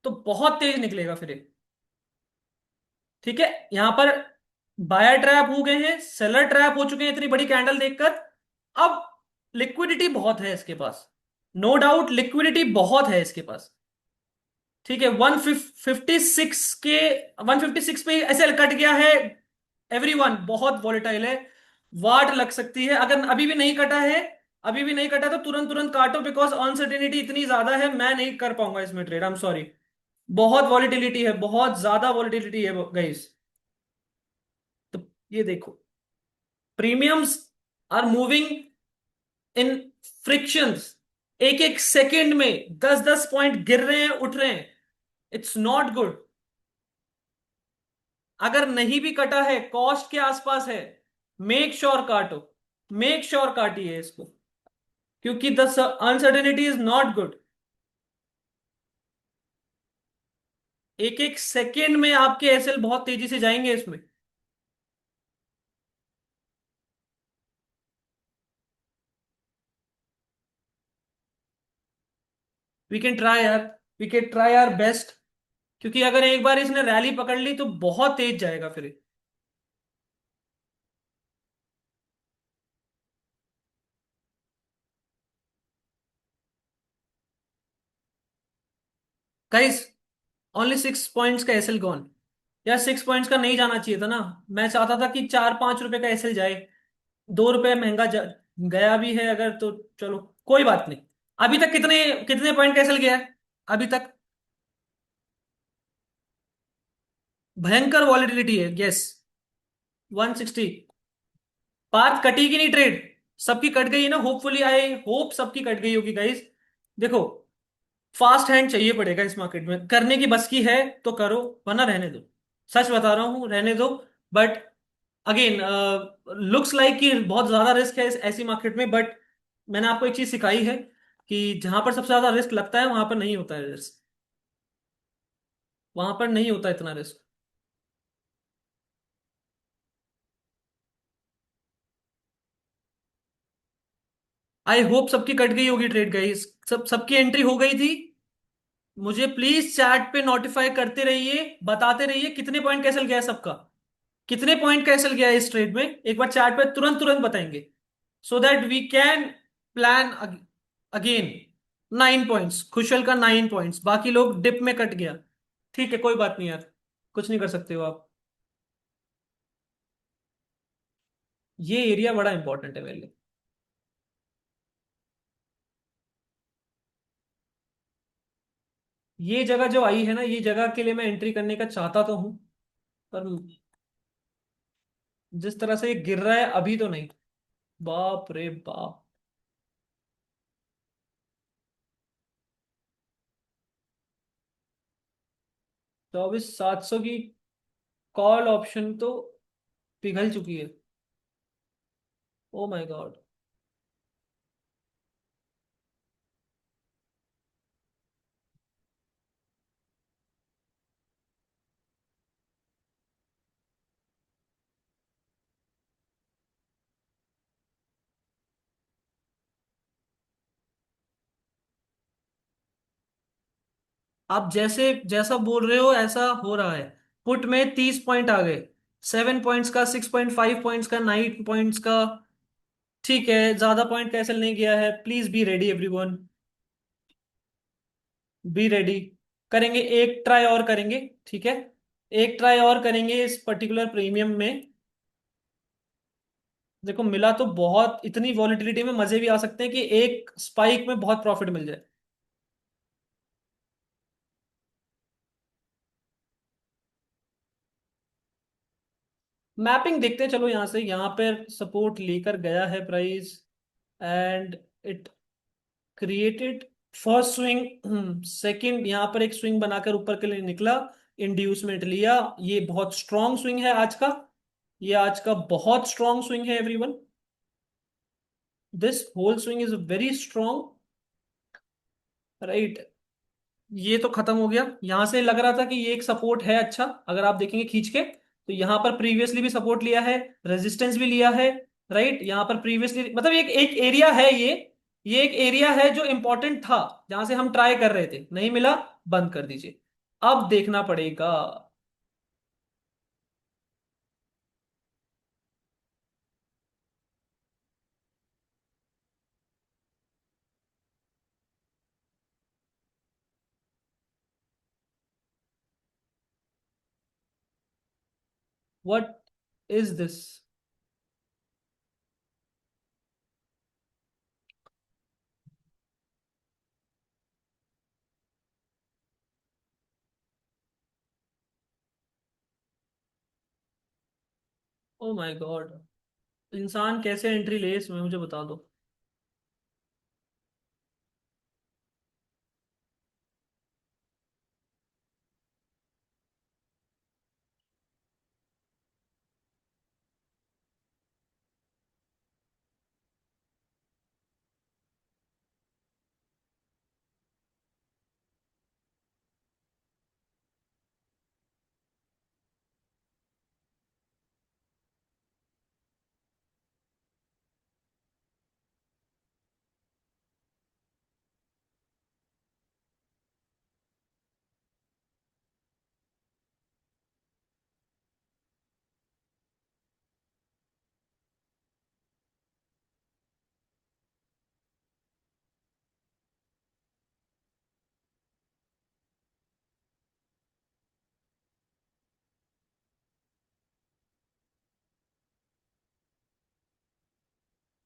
तो बहुत तेज निकलेगा फिर ये। ठीक है यहां पर बायर ट्रैप हो गए हैं, सेलर ट्रैप हो चुके हैं इतनी बड़ी कैंडल देखकर। अब लिक्विडिटी बहुत है इसके पास, नो डाउट लिक्विडिटी बहुत है इसके पास। ठीक है 156 के, 156 पे एसएल कट गया है एवरीवन, बहुत वॉलेटाइल है। वाट लग सकती है, अगर अभी भी नहीं कटा है, अभी भी नहीं कटा तो तुरंत तुरंत काटो, बिकॉज अनसर्टेनिटी इतनी ज्यादा है, मैं नहीं कर पाऊंगा इसमें ट्रेड, आई एम सॉरी। बहुत वॉलिटिलिटी है, बहुत ज्यादा वॉलिटिलिटी है गाइस। तो ये देखो, premiums are moving in frictions, एक एक सेकेंड में 10-10 पॉइंट गिर रहे हैं, उठ रहे हैं। It's not good. अगर नहीं भी कटा है, कॉस्ट के आसपास है, मेक श्योर काटो, मेक श्योर काटिए इसको, क्योंकि the uncertainty is not good. एक एक सेकेंड में आपके एसएल बहुत तेजी से जाएंगे इसमें। वी कैन ट्राई यार, we can try our best, क्योंकि अगर एक बार इसने रैली पकड़ ली तो बहुत तेज जाएगा फिर। गाइस, ओनली 6 पॉइंट्स का एसएल गॉन। यार 6 पॉइंट्स का नहीं जाना चाहिए था ना। मैं चाहता था कि 4-5 रुपए का एसएल जाए। 2 रुपए महंगा गया भी है अगर तो, चलो कोई बात नहीं। अभी तक कितने कितने पॉइंट का एसएल गया है अभी तक? भयंकर वॉलेटिलिटी है, यस। 160। बात कटेगी नहीं ट्रेड, सबकी कट गई है ना, होपफुली, आई होप सबकी कट गई होगी गाइस। देखो, फास्ट हैंड चाहिए पड़ेगा इस मार्केट में, करने की बस की है तो करो, वरना रहने दो। सच बता रहा हूं, रहने दो। बट अगेन, लुक्स लाइक कि बहुत ज्यादा रिस्क है इस ऐसी मार्केट में, बट मैंने आपको एक चीज सिखाई है कि जहां पर सबसे ज्यादा रिस्क लगता है वहां पर नहीं होता है रिस्क, वहां पर नहीं होता इतना रिस्क। आई होप सबकी कट गई होगी ट्रेड गाइस, सबकी एंट्री हो गई थी। मुझे प्लीज चैट पे नोटिफाई करते रहिए, बताते रहिए कितने पॉइंट कैसल गया है सबका, कितने पॉइंट कैसल गया है इस ट्रेड में, एक बार चैट पे तुरंत तुरंत बताएंगे, so that we can plan again. 9 points, Khushal का 9 पॉइंट्स, बाकी लोग डिप में कट गया। ठीक है, कोई बात नहीं यार, कुछ नहीं कर सकते हो आप। ये एरिया बड़ा इंपॉर्टेंट है मेरे लिए। ये जगह जो आई है ना, ये जगह के लिए मैं एंट्री करने का चाहता तो हूं, पर जिस तरह से ये गिर रहा है अभी तो नहीं। बाप रे बाप। 24,700 की कॉल ऑप्शन तो पिघल चुकी है। Oh my God. आप जैसे जैसा बोल रहे हो ऐसा हो रहा है। पुट में 30 पॉइंट आ गए, 7 पॉइंट्स का, 6.5 पॉइंट्स का, 9 पॉइंट्स का। ठीक है, ज्यादा पॉइंट कैंसिल नहीं किया है, please be ready everyone, be ready. करेंगे एक ट्राई और करेंगे, ठीक है। एक ट्राई और करेंगे इस पर्टिकुलर प्रीमियम में। देखो, मिला तो बहुत, इतनी वॉलिटिलिटी में मजे भी आ सकते हैं कि एक स्पाइक में बहुत प्रॉफिट मिल जाए। मैपिंग देखते हैं, चलो यहां से, यहाँ पर सपोर्ट लेकर गया है price, and it created first swing, second यहाँ पर एक स्विंग बनाकर ऊपर के लिए निकला, इंड्यूसमेंट लिया। ये बहुत स्ट्रॉन्ग स्विंग है आज का, ये आज का बहुत स्ट्रॉन्ग स्विंग है everyone. This whole swing is very strong, right. ये तो खत्म हो गया, यहां से लग रहा था कि ये एक सपोर्ट है अच्छा, अगर आप देखेंगे खींच के तो यहां पर प्रीवियसली भी सपोर्ट लिया है, रेजिस्टेंस भी लिया है, राइट। यहां पर प्रीवियसली मतलब एक एक एरिया है ये एक एरिया है जो इंपॉर्टेंट था, जहां से हम ट्राई कर रहे थे, नहीं मिला, बंद कर दीजिए। अब देखना पड़ेगा। What is this? Oh my God. इंसान कैसे एंट्री ले इसमें, मुझे बता दो।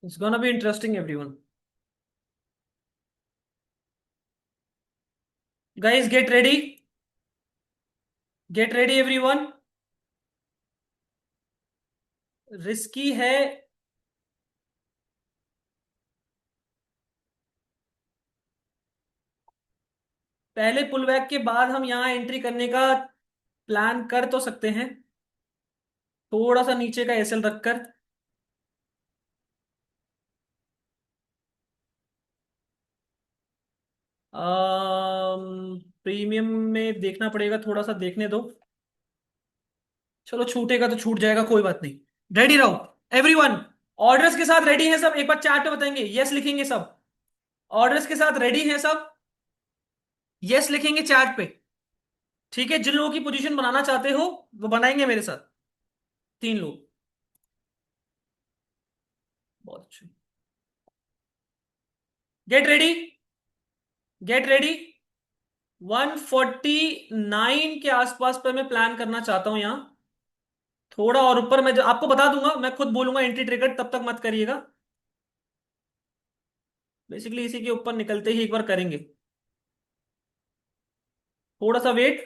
It's gonna be interesting everyone. Guys get ready. Get ready everyone. Risky है। पहले पुल बैक के बाद हम यहाँ एंट्री करने का प्लान कर तो सकते हैं, थोड़ा सा नीचे का एसएल रखकर। प्रीमियम में देखना पड़ेगा, थोड़ा सा देखने दो। चलो छूटेगा तो छूट जाएगा, कोई बात नहीं। रेडी रहो एवरीवन। ऑर्डर्स के साथ रेडी हैं सब, एक बार चैट पे बताएंगे, यस लिखेंगे सब। ऑर्डर्स के साथ रेडी हैं सब, यस लिखेंगे चैट पे। ठीक है, जिन लोगों की पोजीशन बनाना चाहते हो वो बनाएंगे मेरे साथ। 3 लोग। बहुत अच्छे। Gate ready. Get ready. 149 के आसपास पे मैं प्लान करना चाहता हूं यहाँ। थोड़ा और ऊपर मैं आपको बता दूंगा, मैं खुद बोलूंगा एंट्री ट्रिगर, तब तक मत करिएगा। बेसिकली इसी के ऊपर निकलते ही एक बार करेंगे। थोड़ा सा वेट।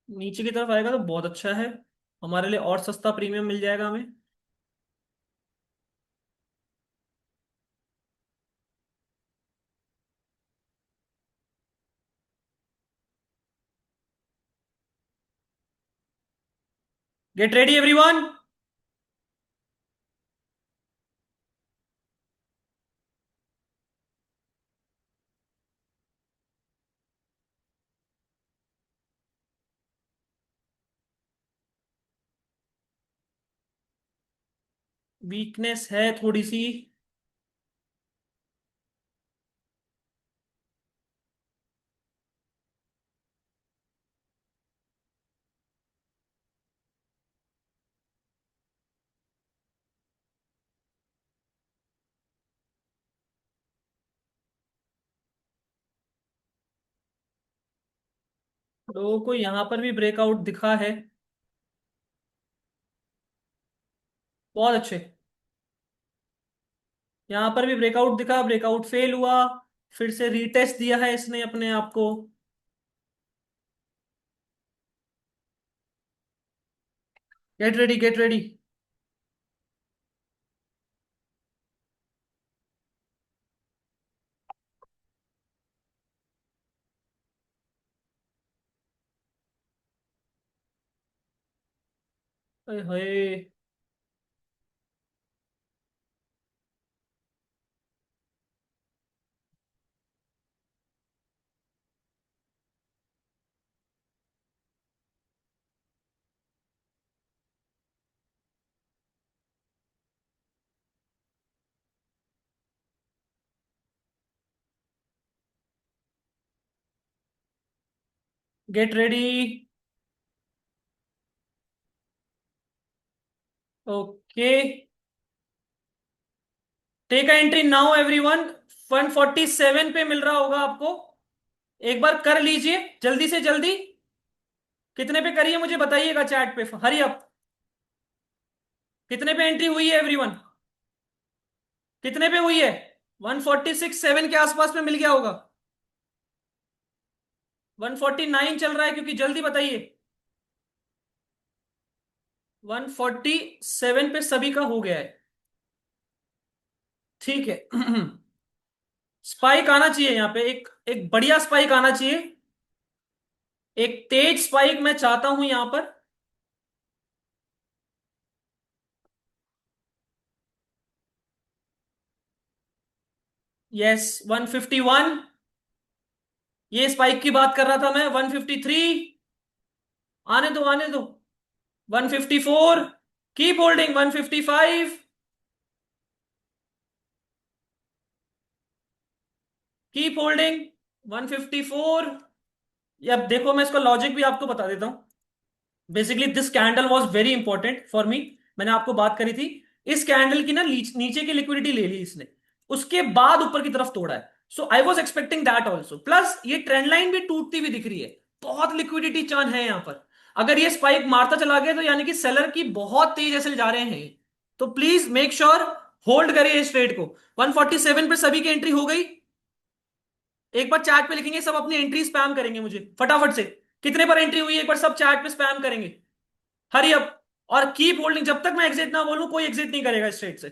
नीचे की तरफ आएगा तो बहुत अच्छा है, हमारे लिए और सस्ता प्रीमियम मिल जाएगा हमें। Get ready everyone. वीकनेस है थोड़ी सी। लोगों को यहाँ पर भी ब्रेकआउट दिखा है। बहुत अच्छे। यहाँ पर भी ब्रेकआउट दिखा, ब्रेकआउट फेल हुआ। फिर से रीटेस्ट दिया है इसने अपने आप को। Get ready get ready. Hi. Get ready. Okay. Take a entry now everyone. 147 पे मिल रहा होगा आपको, एक बार कर लीजिए जल्दी से जल्दी। कितने पे करिए मुझे बताइएगा चैट पे, हरी अप। कितने पे एंट्री हुई है एवरीवन? कितने पे हुई है? 146 7 के आसपास में मिल गया होगा। 149 चल रहा है, क्योंकि जल्दी बताइए। 147 पे सभी का हो गया है। ठीक है। स्पाइक आना चाहिए यहाँ पे, एक एक बढ़िया स्पाइक आना चाहिए। एक तेज स्पाइक मैं चाहता हूं यहां पर। यस, 151। ये स्पाइक की बात कर रहा था मैं। 153। आने दो आने दो। 154। Keep holding. 155। Keep holding. 154। ये अब देखो, मैं इसका लॉजिक भी आपको बता देता हूं। Basically this candle was very important for me. मैंने आपको बात करी थी। इस कैंडल की ना नीचे की लिक्विडिटी ले ली इसने, उसके बाद ऊपर की तरफ तोड़ा है। So I was expecting that also. Plus ये ट्रेंड लाइन भी टूटती हुई दिख रही है। बहुत लिक्विडिटी चार्ज है यहां पर। अगर ये स्पाइक मारता चला गया तो यानी कि सेलर की बहुत तेज ऐसे जा रहे हैं। तो प्लीज मेक श्योर होल्ड करिए इस ट्रेड को। 147 पे सभी की एंट्री हो गई। एक बार चैट पे लिखेंगे सब, अपनी एंट्री स्पैम करेंगे मुझे फटाफट से। कितने पर एंट्री हुई है एक बार सब चैट पे स्पैम करेंगे। Hurry up. और कीप होल्डिंग, जब तक मैं एग्जिट ना बोलूं कोई एग्जिट नहीं करेगा इस ट्रेड से।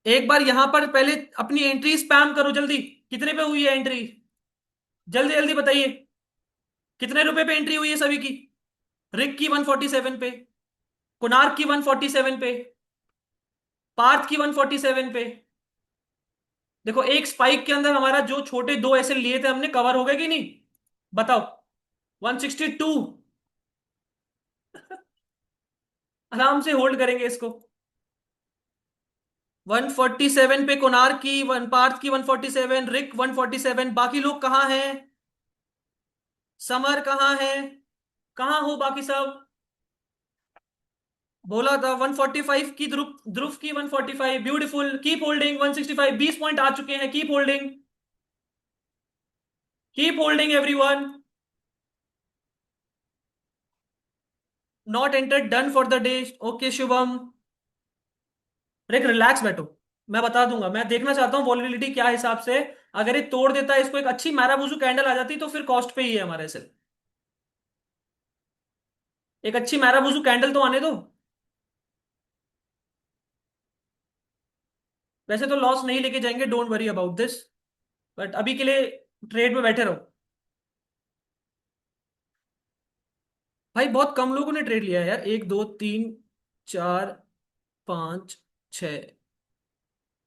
एक बार यहां पर पहले अपनी एंट्री स्पैम करो जल्दी। कितने पे हुई है एंट्री? जल्दी जल्दी बताइए। कितने रुपए पे एंट्री हुई है सभी की? रिक की 147 पे, कुनार्क की 147 पे, पार्थ की 147 पे। देखो एक स्पाइक के अंदर हमारा जो छोटे दो ऐसे लिए थे हमने, कवर हो गए कि नहीं? बताओ। 162। आराम से होल्ड करेंगे इसको। 147 पे कोणार्क की, वन पार्थ की 147, रिक 147। बाकी लोग कहाँ हैं? समर कहाँ है? कहाँ हो बाकी सब? बोला था 145 की, ध्रुव ध्रुव की 145। Beautiful, keep holding. 165, 20 पॉइंट आ चुके हैं। Keep holding. Keep holding everyone. Not enter, done for the day. Okay Shubham. Rick relax बैठो। मैं बता दूंगा, मैं देखना चाहता हूँ वॉलिडिटी क्या हिसाब से। अगर ये तोड़ देता है इसको, एक अच्छी मैराबूजू कैंडल आ जाती तो फिर कॉस्ट पे ही है हमारे से। एक अच्छी मैराबूजू कैंडल तो आने दो। वैसे तो लॉस नहीं लेके जाएंगे, don't worry about this. But अभी के लिए ट्रेड में बैठे रहो। भाई बहुत कम लोगों ने ट्रेड लिया है यार। एक दो तीन चार पाँच छ,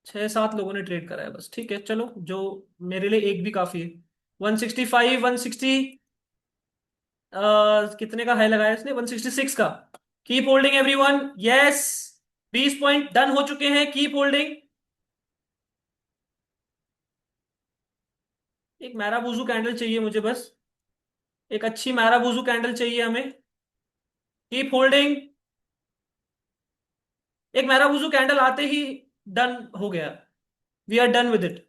छह सात लोगों ने ट्रेड करा है बस। ठीक है चलो, जो मेरे लिए एक भी काफी है। 165, 160। कितने का हाई लगाया इसने? 166 का। Keep holding everyone. Yes, 20 point done हो चुके हैं। Keep holding. एक मैराबूजू कैंडल चाहिए मुझे बस। एक अच्छी मैराबूजू कैंडल चाहिए हमें। Keep holding. एक मैराबूजू कैंडल आते ही डन हो गया। We are done with it.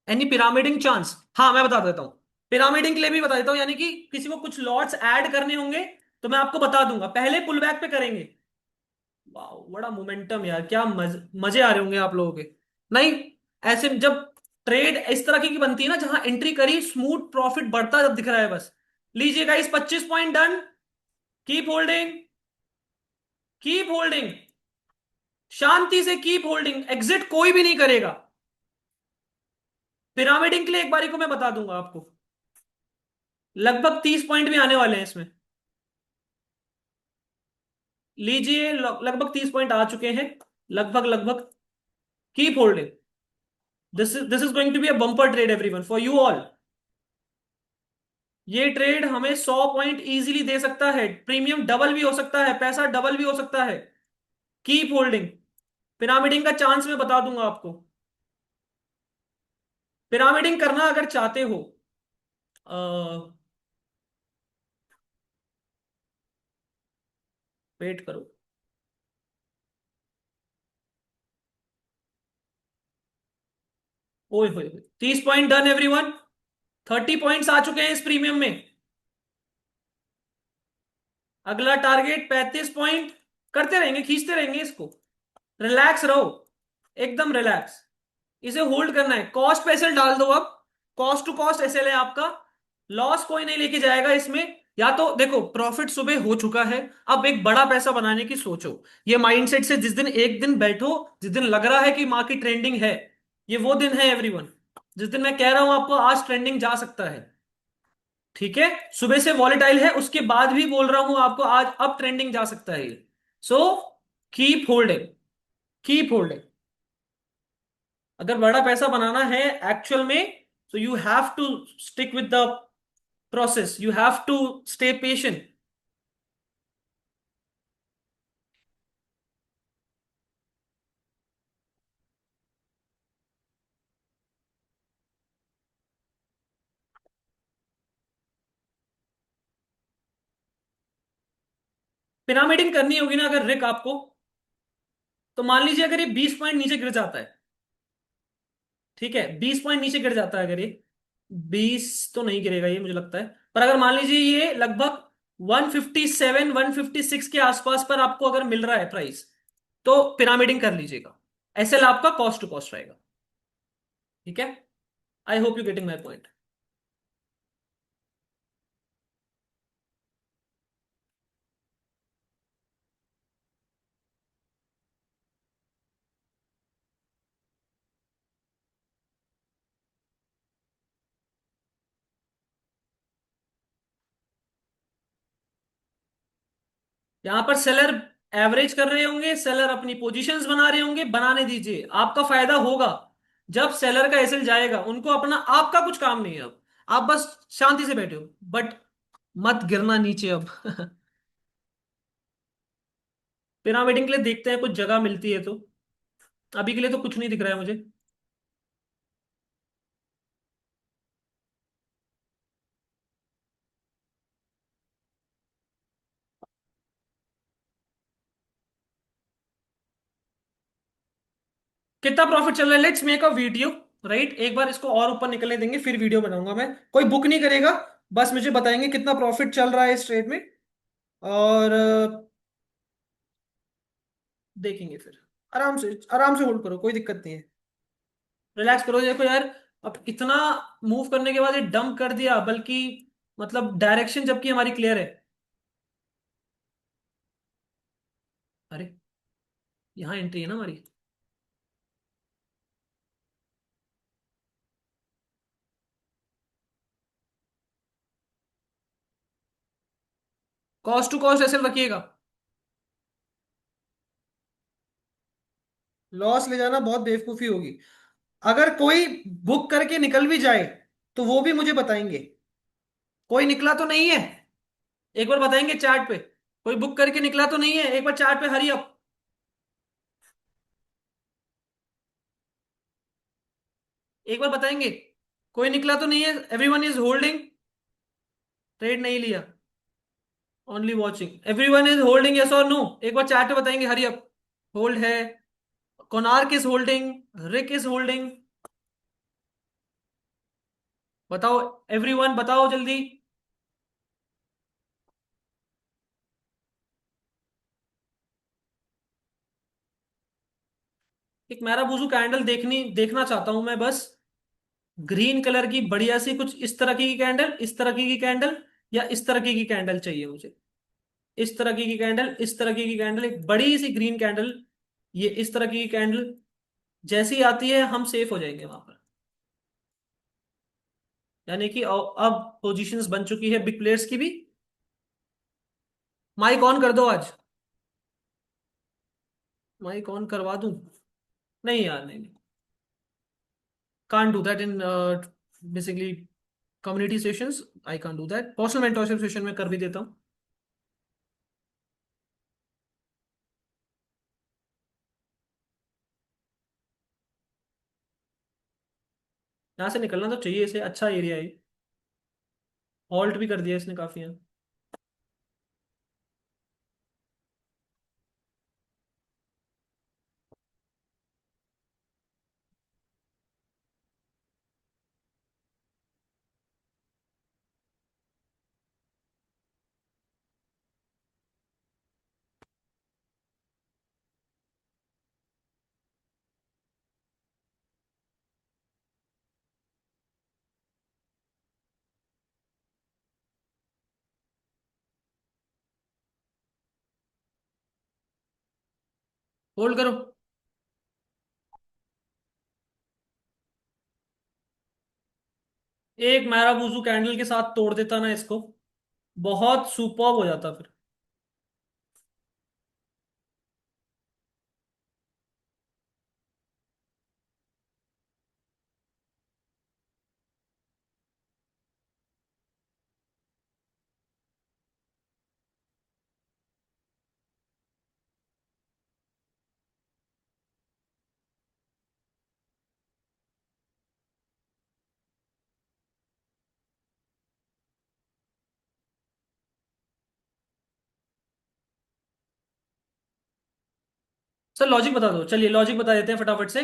Any pyramiding chance? हाँ मैं बता देता हूँ। पिरामिडिंग के लिए भी बता देता हूँ, यानी कि किसी को कुछ लॉट्स ऐड करने होंगे तो मैं आपको बता दूंगा। पहले पुल बैक पे करेंगे। वाह बड़ा मोमेंटम यार, क्या मजे आ रहे होंगे आप लोगों के। नहीं, ऐसे जब ट्रेड इस तरह की बनती है ना, जहां एंट्री करी स्मूथ प्रॉफिट बढ़ता जब दिख रहा है बस। लीजिएगा इस 25 point done. Keep holding. Keep holding. शांति से कीप होल्डिंग, एग्जिट कोई भी नहीं करेगा। पिरामिडिंग के लिए एक बारी को मैं बता दूंगा आपको। लगभग 30 पॉइंट भी आने वाले हैं इसमें। लीजिए लगभग 30 पॉइंट आ चुके हैं। लगभग लगभग। Keep holding. This is going to be a bumper trade everyone, for you all. ये ट्रेड हमें 100 पॉइंट इजीली दे सकता है। प्रीमियम डबल भी हो सकता है, पैसा डबल भी हो सकता है। Keep holding. पिरामिडिंग का चांस मैं बता दूंगा आपको। पिरामिडिंग करना अगर चाहते हो, वेट करो। ओए होए, 30 पॉइंट डन एवरीवन। 30 पॉइंट्स आ चुके हैं इस प्रीमियम में। अगला टारगेट 35 पॉइंट। करते रहेंगे, खींचते रहेंगे इसको। रिलैक्स रहो, एकदम रिलैक्स। इसे होल्ड करना है, कॉस्ट पे एसएल डाल दो अब। कॉस्ट टू कॉस्ट एसएल है आपका। लॉस कोई नहीं लेके जाएगा इसमें। या तो देखो, प्रॉफिट सुबह हो चुका है, अब एक बड़ा पैसा बनाने की सोचो। ये माइंडसेट से जिस दिन एक दिन बैठो, जिस दिन लग रहा है कि मार्केट ट्रेंडिंग है, ये वो दिन है एवरीवन। जिस दिन मैं कह रहा हूं आपको आज ट्रेंडिंग जा सकता है, ठीक है। सुबह से वॉलेटाइल है, उसके बाद भी बोल रहा हूं आपको आज अब ट्रेंडिंग जा सकता है ये। So keep holding, keep holding. अगर बड़ा पैसा बनाना है एक्चुअल में, so you have to stick with the process, you have to stay patient। Pyramiding करनी होगी ना अगर रिक आपको, तो मान लीजिए अगर ये 20 पॉइंट नीचे गिर जाता है, ठीक है, 20 पॉइंट नीचे गिर जाता है, अगर ये 20 तो नहीं गिरेगा ये मुझे लगता है, पर अगर मान लीजिए ये लगभग 157 156 के आसपास पर आपको अगर मिल रहा है प्राइस, तो पिरामिडिंग कर लीजिएगा। एसएल आपका कॉस्ट टू कॉस्ट रहेगा, ठीक है। I hope you getting my point. यहां पर सेलर एवरेज कर रहे होंगे, सेलर अपनी पोजीशंस बना रहे होंगे, बनाने दीजिए, आपका फायदा होगा। जब सेलर का एसएल जाएगा, उनको अपना, आपका कुछ काम नहीं है अब। आप बस शांति से बैठे हो, बट मत गिरना नीचे अब। पिरामिडिंग के लिए देखते हैं कुछ जगह मिलती है तो। अभी के लिए तो कुछ नहीं दिख रहा है मुझे। कितना प्रॉफिट चल रहा है, let's make a video. Right, एक बार इसको और ऊपर निकलने देंगे, फिर वीडियो बनाऊंगा मैं। कोई बुक नहीं करेगा, बस मुझे बताएंगे कितना प्रॉफिट चल रहा है इस ट्रेड में। और देखेंगे फिर। आराम से होल्ड करो, कोई दिक्कत नहीं है। रिलैक्स करो, देखो यार, अब इतना मूव करने के बाद ये डंप कर दिया, बल्कि मतलब डायरेक्शन जबकि हमारी क्लियर है। अरे, यहाँ एंट्री है ना हमारी। कॉस्ट टू कॉस्ट ऐसे रखिएगा। लॉस ले जाना बहुत बेवकूफी होगी। अगर कोई बुक करके निकल भी जाए, तो वो भी मुझे बताएंगे। कोई निकला तो नहीं है, एक बार बताएंगे चार्ट पे। कोई बुक करके निकला तो नहीं है, एक बार चार्ट पे हरी अप। एक बार बताएंगे, कोई निकला तो नहीं है, एवरीवन इज होल्डिंग। ट्रेड नहीं लिया, only watching. Everyone is holding, yes और नो। एक बार चार्ट पे बताएंगे हरी अप। होल्ड है। Konark is holding. Rick is holding. बताओ, एवरीवन बताओ जल्दी। एक मैरा बुजू कैंडल देखना चाहता हूं मैं बस। ग्रीन कलर की बढ़िया सी कुछ इस तरह की कैंडल, इस तरह की कैंडल, या इस तरह की कैंडल चाहिए मुझे। इस तरह की कैंडल, इस तरह की कैंडल, एक बड़ी सी ग्रीन कैंडल, ये इस तरह की कैंडल। जैसी आती है हम सेफ हो जाएंगे वहां पर। यानी कि अब पोजीशंस बन चुकी है बिग प्लेयर्स की भी। माइक ऑन कर दो आज। माइक ऑन करवा दूं? नहीं यार, नहीं, can't do that in basically community sessions. I can't do that, personal mentorship session में कर भी देता हूँ। यहाँ से निकलना तो चाहिए, इसे अच्छा एरिया है। हॉल्ट भी कर दिया इसने काफी यहाँ। होल्ड करो। एक मैराबूजू कैंडल के साथ तोड़ देता ना इसको, बहुत सुपर्ब हो जाता फिर। सर लॉजिक बता दो, चलिए लॉजिक बता देते हैं फटाफट से।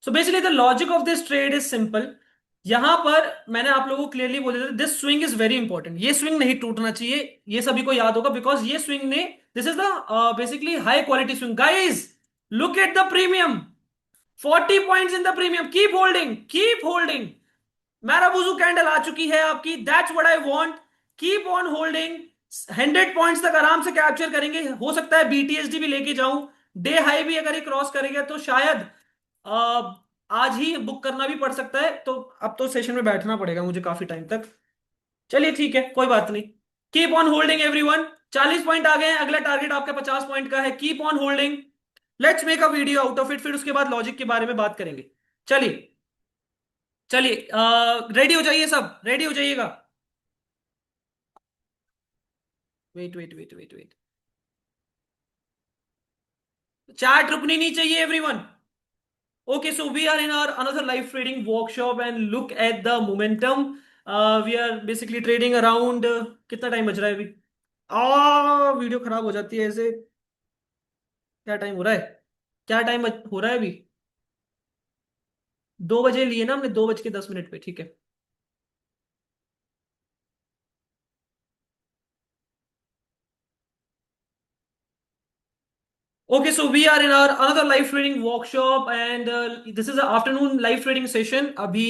So basically the logic of this trade is simple. यहां पर मैंने आप लोगों को क्लियरली बोल दिया, this swing is very important, ये स्विंग नहीं टूटना चाहिए। ये सभी को याद होगा बिकॉज ये स्विंग ने, this is the basically high quality swing guys. Look at the premium, 40 points in the premium, keep holding keep holding. Marubozu candle आ चुकी है आपकी, that's what I want. Keep on holding, 100 points तक आराम से capture करेंगे, हो सकता है बीटीएसडी भी लेके जाऊं। डे हाई भी अगर ये क्रॉस करेगा तो शायद आज ही बुक करना भी पड़ सकता है, तो अब तो सेशन में बैठना पड़ेगा मुझे काफी टाइम तक। चलिए ठीक है, कोई बात नहीं। Keep on holding everyone, 40 point आ गए हैं, अगला टारगेट आपका 50 पॉइंट का है। Keep on holding, let's make a video out of it, फिर उसके बाद लॉजिक के बारे में बात करेंगे। चलिए, चलिए रेडी हो जाइए, सब रेडी हो जाइएगा। Wait wait wait wait wait, chat रुकनी नहीं चाहिए everyone. Okay, so we are in our another live trading workshop and look at the momentum. We are basically trading around, कितना टाइम बच रहा है अभी? वीडियो खराब हो जाती है ऐसे। क्या टाइम हो रहा है? क्या टाइम हो रहा है अभी? 2 बजे लिए ना हमने, 2:10 पे, ठीक है। Okay, so we are in our another live trading workshop, and this is an afternoon live trading session. अभी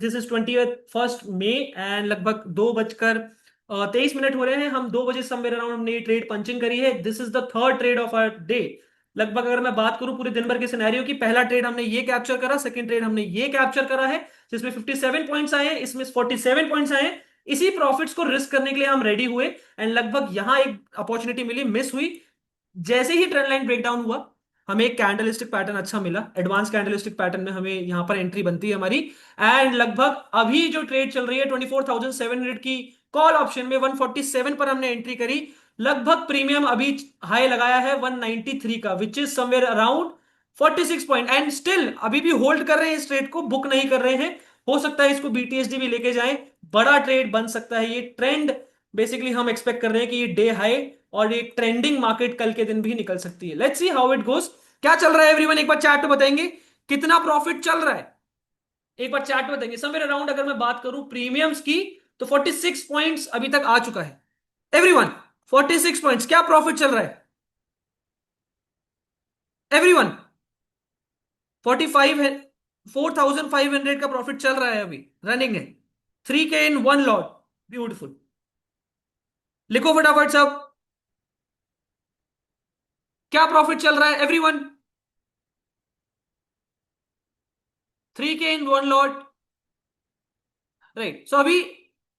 this is 21st May and लगभग 2:23 हो रहे हैं। हम 2 बजे समवेयर अराउंड हमने ये ट्रेड पंचिंग करी है। This is the third trade of our day. लगभग अगर मैं बात करूं पूरे दिन भर के सिनेरियो की, पहला ट्रेड हमने ये कैप्चर करा, सेकंड ट्रेड हमने ये कैप्चर करा है, जिसमें 57 पॉइंट्स आए हैं, इसमें 47 पॉइंट्स आए हैं। इसी प्रॉफिट्स को रिस्क करने के लिए हम रेडी हुए, एंड लगभग यहां एक अपॉर्चुनिटी मिली, मिस हुई। जैसे ही ट्रेंड लाइन ब्रेकडाउन हुआ, हमें एक कैंडलिस्टिक पैटर्न अच्छा मिला, एडवांस कैंडलिस्टिक पैटर्न में हमें यहां पर एंट्री बनती है हमारी। एंड लगभग अभी जो ट्रेड चल रही है 24,700 की कॉल ऑप्शन में 147 पर हमने एंट्री करी। लगभग प्रीमियम अभी हाई लगाया है 193 का, which is somewhere around 46 point, and still अभी भी होल्ड कर रहे हैं, इस ट्रेड को बुक नहीं कर रहे हैं। हो सकता है इसको बीटीएसडी भी लेके जाएं, बड़ा ट्रेड बन सकता है ये ट्रेंड। बेसिकली हम एक्सपेक्ट कर रहे हैं कि ये डे हाई और एक ट्रेंडिंग मार्केट कल के दिन भी निकल सकती है। Let's see how it goes. क्या चल रहा है एवरीवन, एक बार चैट पे बताएंगे कितना प्रॉफिट चल रहा है। एक बार चैट पे बताएंगे समवेयर अराउंड, अगर मैं बात करूं प्रीमियम्स की, तो 46 पॉइंट्स अभी तक आ चुका है। एवरीवन, 46 पॉइंट्स, क्या प्रॉफिट चल रहा है? एवरीवन, 45 है, 4,500 का प्रॉफिट चल रहा है अभी, रनिंग है। 3K in one lot, beautiful. लिखो फटाफट सब, क्या प्रॉफिट चल रहा है everyone? 3K in one lot, right. So अभी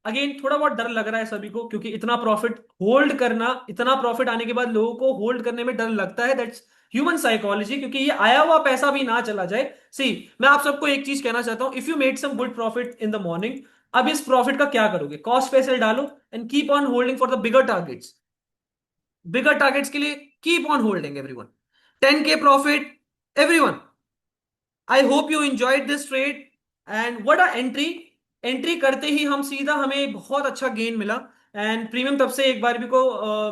अगेन थोड़ा बहुत डर लग रहा है सभी को, क्योंकि इतना प्रॉफिट होल्ड करना, इतना प्रॉफिट आने के बाद लोगों को होल्ड करने में डर लगता है, दैट्स ह्यूमन साइकोलॉजी, क्योंकि ये आया हुआ पैसा भी ना चला जाए। सी, मैं आप सबको एक चीज कहना चाहता हूं, if you made some good profit in the morning, अब इस प्रॉफिट का क्या करोगे? कॉस्ट पे सेल डालो and keep on holding for the bigger targets. Bigger targets के लिए keep on holding everyone. 10K profit everyone. I hope you enjoyed this trade, and what a entry. Entry करते ही हम सीधा, हमें बहुत अच्छा गेन मिला, एंड प्रीमियम तब से एक बार भी को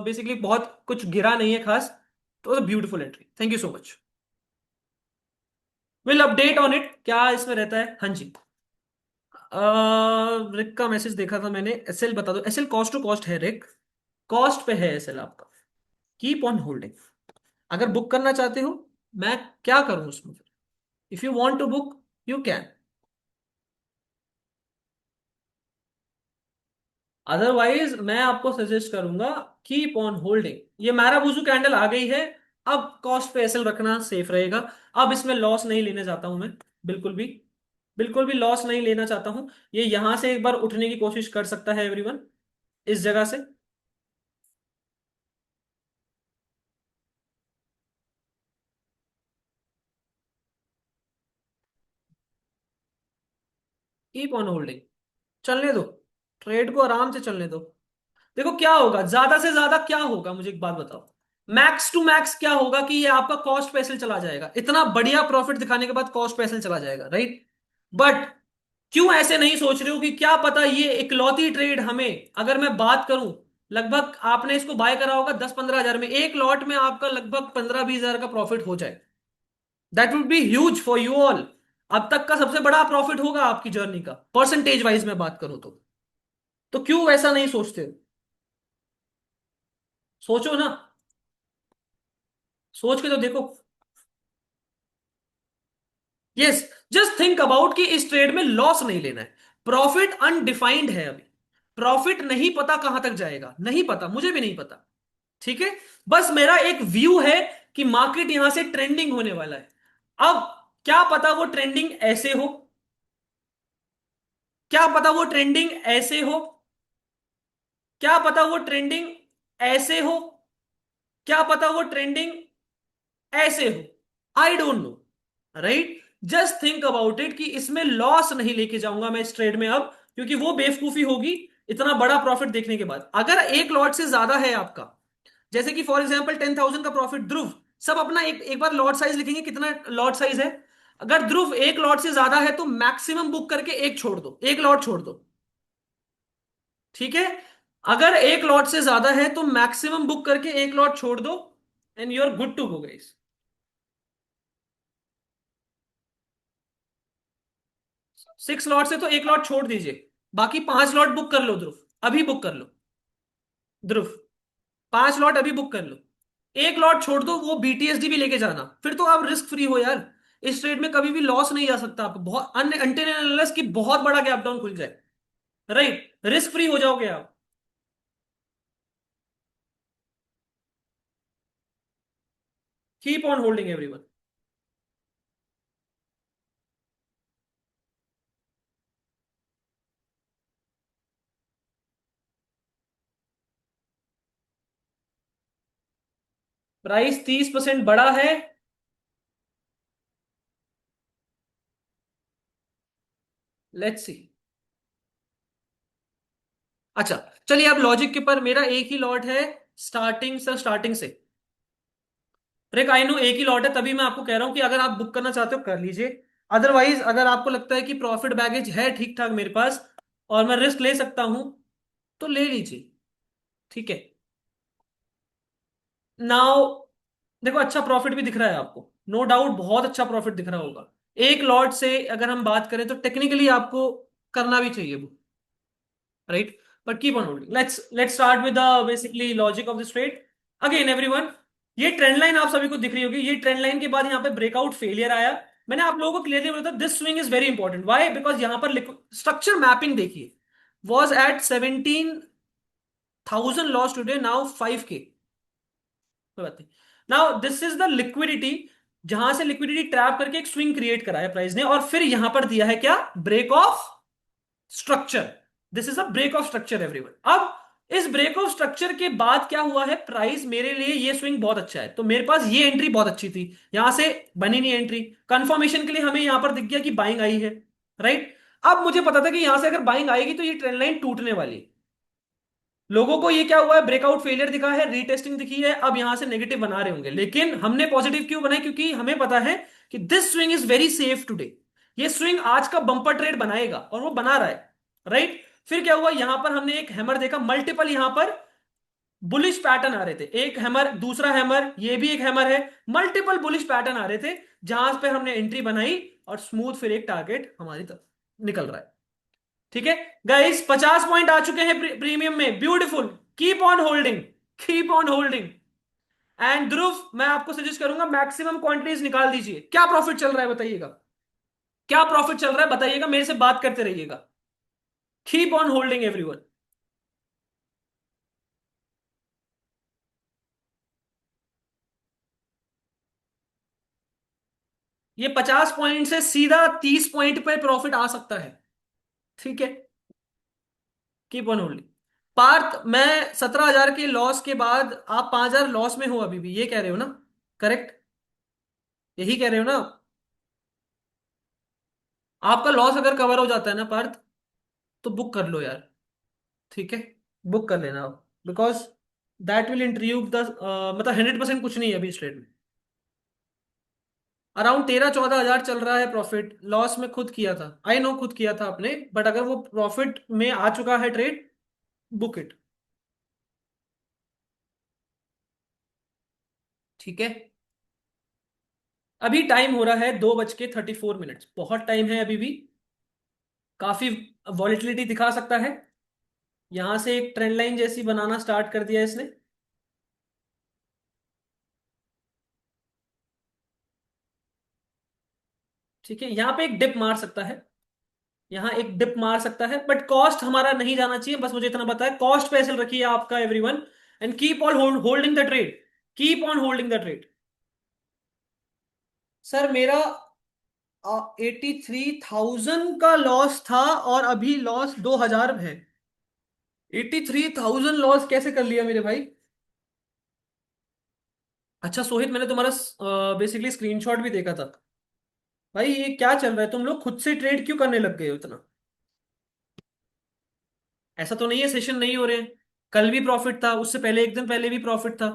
बेसिकली बहुत कुछ गिरा नहीं है खास। तो beautiful entry, thank you so much. Will update on it, क्या इसमें रहता है, हाँ जी। रिक का मैसेज देखा था मैंने, एसएल बता दो, एसएल कॉस्ट टू कॉस्ट है रिक, कॉस्ट पे है एसएल आपका। कीप ऑन होल्डिंग, अगर बुक करना चाहते हो, मैं क्या करूं उसमें? If you want to book, you can, otherwise मैं आपको सजेस्ट करूंगा कीप ऑन होल्डिंग। ये मैराबूजू कैंडल आ गई है, अब कॉस्ट पे एसएल रखना सेफ रहेगा। अब इसमें लॉस नहीं लेने चाहता हूं मैं, बिल्कुल भी, बिल्कुल भी लॉस नहीं लेना चाहता हूं। ये यहां से एक बार उठने की कोशिश कर सकता है एवरीवन, इस जगह से। कीप ऑन होल्डिंग, चलने दो, ट्रेड को आराम से चलने दो। देखो क्या होगा, ज्यादा से ज्यादा क्या होगा, मुझे एक बात बताओ। मैक्स टू मैक्स क्या होगा कि ये आपका कॉस्ट पैसे चला जाएगा, इतना बढ़िया प्रॉफिट दिखाने के बाद कॉस्ट पैसे चला जाएगा, राइट। बट क्यों ऐसे नहीं सोच रहे हो कि क्या पता ये इकलौती ट्रेड हमें, अगर मैं बात करूं, लगभग आपने इसको बाय करा होगा 10-15 हजार में, एक लॉट में आपका लगभग 15-20 हजार का प्रॉफिट हो जाए। That would be huge for you all. अब तक का सबसे बड़ा प्रॉफिट होगा आपकी जर्नी का, परसेंटेज वाइज में बात करूं तो क्यों ऐसा नहीं सोचते हो? सोचो ना, सोच के तो देखो। यस, जस्ट थिंक अबाउट कि इस ट्रेड में लॉस नहीं लेना है। प्रॉफिट अनडिफाइंड है अभी, प्रॉफिट नहीं पता कहां तक जाएगा, नहीं पता, मुझे भी नहीं पता। ठीक है, बस मेरा एक व्यू है कि मार्केट यहां से ट्रेंडिंग होने वाला है। अब क्या पता वो ट्रेंडिंग ऐसे हो, क्या पता वो ट्रेंडिंग ऐसे हो, क्या पता वो ट्रेंडिंग ऐसे हो, क्या पता वो ट्रेंडिंग ऐसे हो, आई don't no, right. Just think about it कि इसमें लॉस नहीं लेके जाऊंगा मैं इस ट्रेड में अब, क्योंकि वो बेवकूफी होगी इतना बड़ा प्रॉफिट देखने के बाद। अगर एक लॉट से ज्यादा है आपका, जैसे कि फॉर एग्जांपल 10,000 का प्रॉफिट ध्रुव, सब अपना एक एक बार लॉट साइज लिखेंगे कितना लॉट साइज है। अगर ध्रुव एक लॉट से ज्यादा है तो मैक्सिमम बुक करके एक छोड़ दो, एक लॉट छोड़ दो, ठीक है। अगर एक लॉट से ज्यादा है तो मैक्सिमम बुक करके एक लॉट छोड़ दो, and you are good to go guys. 6 lot से तो एक लॉट छोड़ दीजिए, बाकी 5 लॉट बुक कर लो ध्रुव, अभी बुक कर लो ध्रुव, 5 लॉट अभी बुक कर लो। एक लॉट छोड़ दो, वो बीटीएसडी भी लेके जाना, फिर तो आप रिस्क फ्री हो यार। इस ट्रेड में कभी भी लॉस नहीं जा सकता आपको, बहुत अनटिल अनलेस की बहुत बड़ा गैप डाउन खुल जाए, राइट, रिस्क फ्री हो जाओगे आप। Keep on holding everyone. Price 30% बड़ा है। Let's see. अच्छा, चलिए अब लॉजिक के पर, मेरा एक ही लॉट है स्टार्टिंग से, स्टार्टिंग से। ट्रिक आई नो एक ही लॉट है, तभी मैं आपको कह रहा हूं कि अगर आप बुक करना चाहते हो कर लीजिए। अदरवाइज अगर आपको लगता है कि प्रॉफिट बैगेज है ठीक ठाक मेरे पास और मैं रिस्क ले सकता हूं, तो ले लीजिए, ठीक है। नाउ देखो, अच्छा प्रॉफिट भी दिख रहा है आपको, नो डाउट बहुत अच्छा प्रॉफिट दिख रहा होगा। एक लॉट से अगर हम बात करें तो टेक्निकली आपको करना भी चाहिए वो, right. But keep on holding, let's start with the basically logic of this trade. Again everyone, ये ट्रेंड लाइन आप सभी को दिख रही होगी, ये ट्रेंड लाइन के बाद यहाँ पे ब्रेकआउट फेलियर आया। मैंने आप लोगों को क्लियरली बोला था this swing is very important, why, because यहाँ पर स्ट्रक्चर मैपिंग देखिए, was at 17,000 loss today, now 5K। कोई बात नहीं। Now this is the liquidity, जहां से लिक्विडिटी ट्रैप करके एक स्विंग क्रिएट करा है प्राइस ने, और फिर यहां पर दिया है क्या, break of structure. This is a break of structure everyone. अब इस ब्रेक ऑफ स्ट्रक्चर के बाद क्या हुआ है, प्राइस मेरे लिए ये स्विंग बहुत अच्छा है, तो मेरे पास ये एंट्री बहुत अच्छी थी, यहां से बनी नहीं एंट्री, कंफर्मेशन के लिए हमें यहां पर दिख गया कि बाइंग आई है, राइट। अब मुझे पता था कि यहां से अगर बाइंग आएगी तो ये ट्रेंड लाइन टूटने वाली है। लोगों को ये क्या हुआ है, ब्रेकआउट फेलियर दिखा है, रीटेस्टिंग दिखी है, अब यहां से नेगेटिव बना रहे होंगे, लेकिन हमने पॉजिटिव क्यों बनाए, क्योंकि हमें पता है कि this swing is very safe today. ये स्विंग आज का बंपर ट्रेड बनाएगा और वो बना रहा है, राइट। फिर क्या हुआ, यहां पर हमने एक हैमर देखा, मल्टीपल यहां पर बुलिश पैटर्न आ रहे थे, एक हैमर, दूसरा हैमर, ये भी एक हैमर है, मल्टीपल बुलिश पैटर्न आ रहे थे, जहां पे हमने एंट्री बनाई और स्मूथ फिर एक टारगेट हमारी तरफ निकल रहा है, ठीक है। गाइस 50 पॉइंट आ चुके हैं प्रीमियम में, beautiful. Keep on holding, keep on holding. And Dhruv, मैं आपको सजेस्ट करूंगा मैक्सिमम क्वांटिटीज निकाल दीजिए। क्या प्रॉफिट चल रहा है बताइएगा, क्या प्रॉफिट चल रहा है बताइएगा, मेरे से बात करते रहिएगा। Keep on holding everyone. ये 50 पॉइंट से सीधा 30 पॉइंट पे प्रॉफिट आ सकता है। ठीक है, कीप ऑन होल्डिंग। पार्थ, मैं 17,000 के लॉस के बाद आप 5,000 लॉस में हो अभी भी, ये कह रहे हो ना? करेक्ट, यही कह रहे हो ना? आपका लॉस अगर कवर हो जाता है ना पार्थ, तो बुक कर लो यार। ठीक है, बुक कर लेना आप, बिकॉज दैट विल इंट्रीव द, मतलब 100% कुछ नहीं है अभी इस ट्रेड में। अराउंड 13-14 हजार चल रहा है प्रॉफिट, लॉस में खुद किया था, आई नो खुद किया था आपने, बट अगर वो प्रॉफिट में आ चुका है ट्रेड, बुक इट। ठीक है, अभी टाइम हो रहा है 2:34, बहुत टाइम है अभी भी। काफी वॉलिटिलिटी दिखा सकता है। यहां से एक ट्रेंड लाइन जैसी बनाना स्टार्ट कर दिया इसने। ठीक है, यहाँ पे एक डिप मार सकता है, यहाँ एक डिप मार सकता है, बट कॉस्ट हमारा नहीं जाना चाहिए, बस मुझे इतना पता है। कॉस्ट पे एसएल रखिए आपका everyone, and keep on holding the trade, keep on holding the trade. Sir मेरा 83,000 का लॉस था, और अभी लॉस 2,000 है। 83,000 लॉस कैसे कर लिया मेरे भाई? अच्छा सोहित, मैंने तुम्हारा बेसिकली स्क्रीनशॉट भी देखा था। भाई ये क्या चल रहा है, तुम लोग खुद से ट्रेड क्यों करने लग गए हो इतना? ऐसा तो नहीं है सेशन नहीं हो रहे हैं, कल भी प्रॉफिट था, उससे पहले एक दिन पहले भी प्रॉफिट था।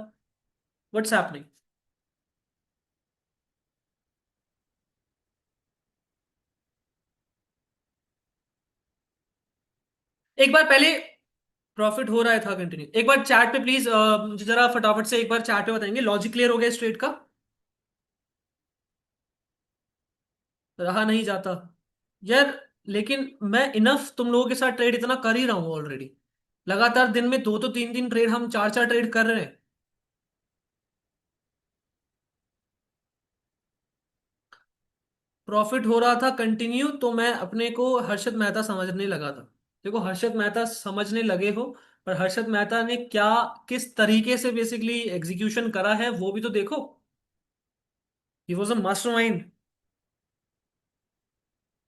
What's happening? एक बार पहले प्रॉफिट हो रहा है था कंटिन्यू, एक बार चैट पे प्लीज मुझे जरा फटाफट से एक बार चैट पे बताएंगे, लॉजिक क्लियर हो गया इस ट्रेड का? रहा नहीं जाता यार, लेकिन मैं इनफ तुम लोगों के साथ ट्रेड इतना कर ही रहा हूं ऑलरेडी। लगातार दिन में दो तो तीन तीन ट्रेड, हम चार चार ट्रेड कर रहे हैं। प्रॉफिट हो रहा था कंटिन्यू, तो मैं अपने को हर्षद मेहता समझने लगा था। देखो हर्षद मेहता समझने लगे हो, पर हर्षद मेहता ने क्या, किस तरीके से बेसिकली एग्जीक्यूशन करा है वो भी तो देखो। ही वॉज अ मास्टरमाइंड,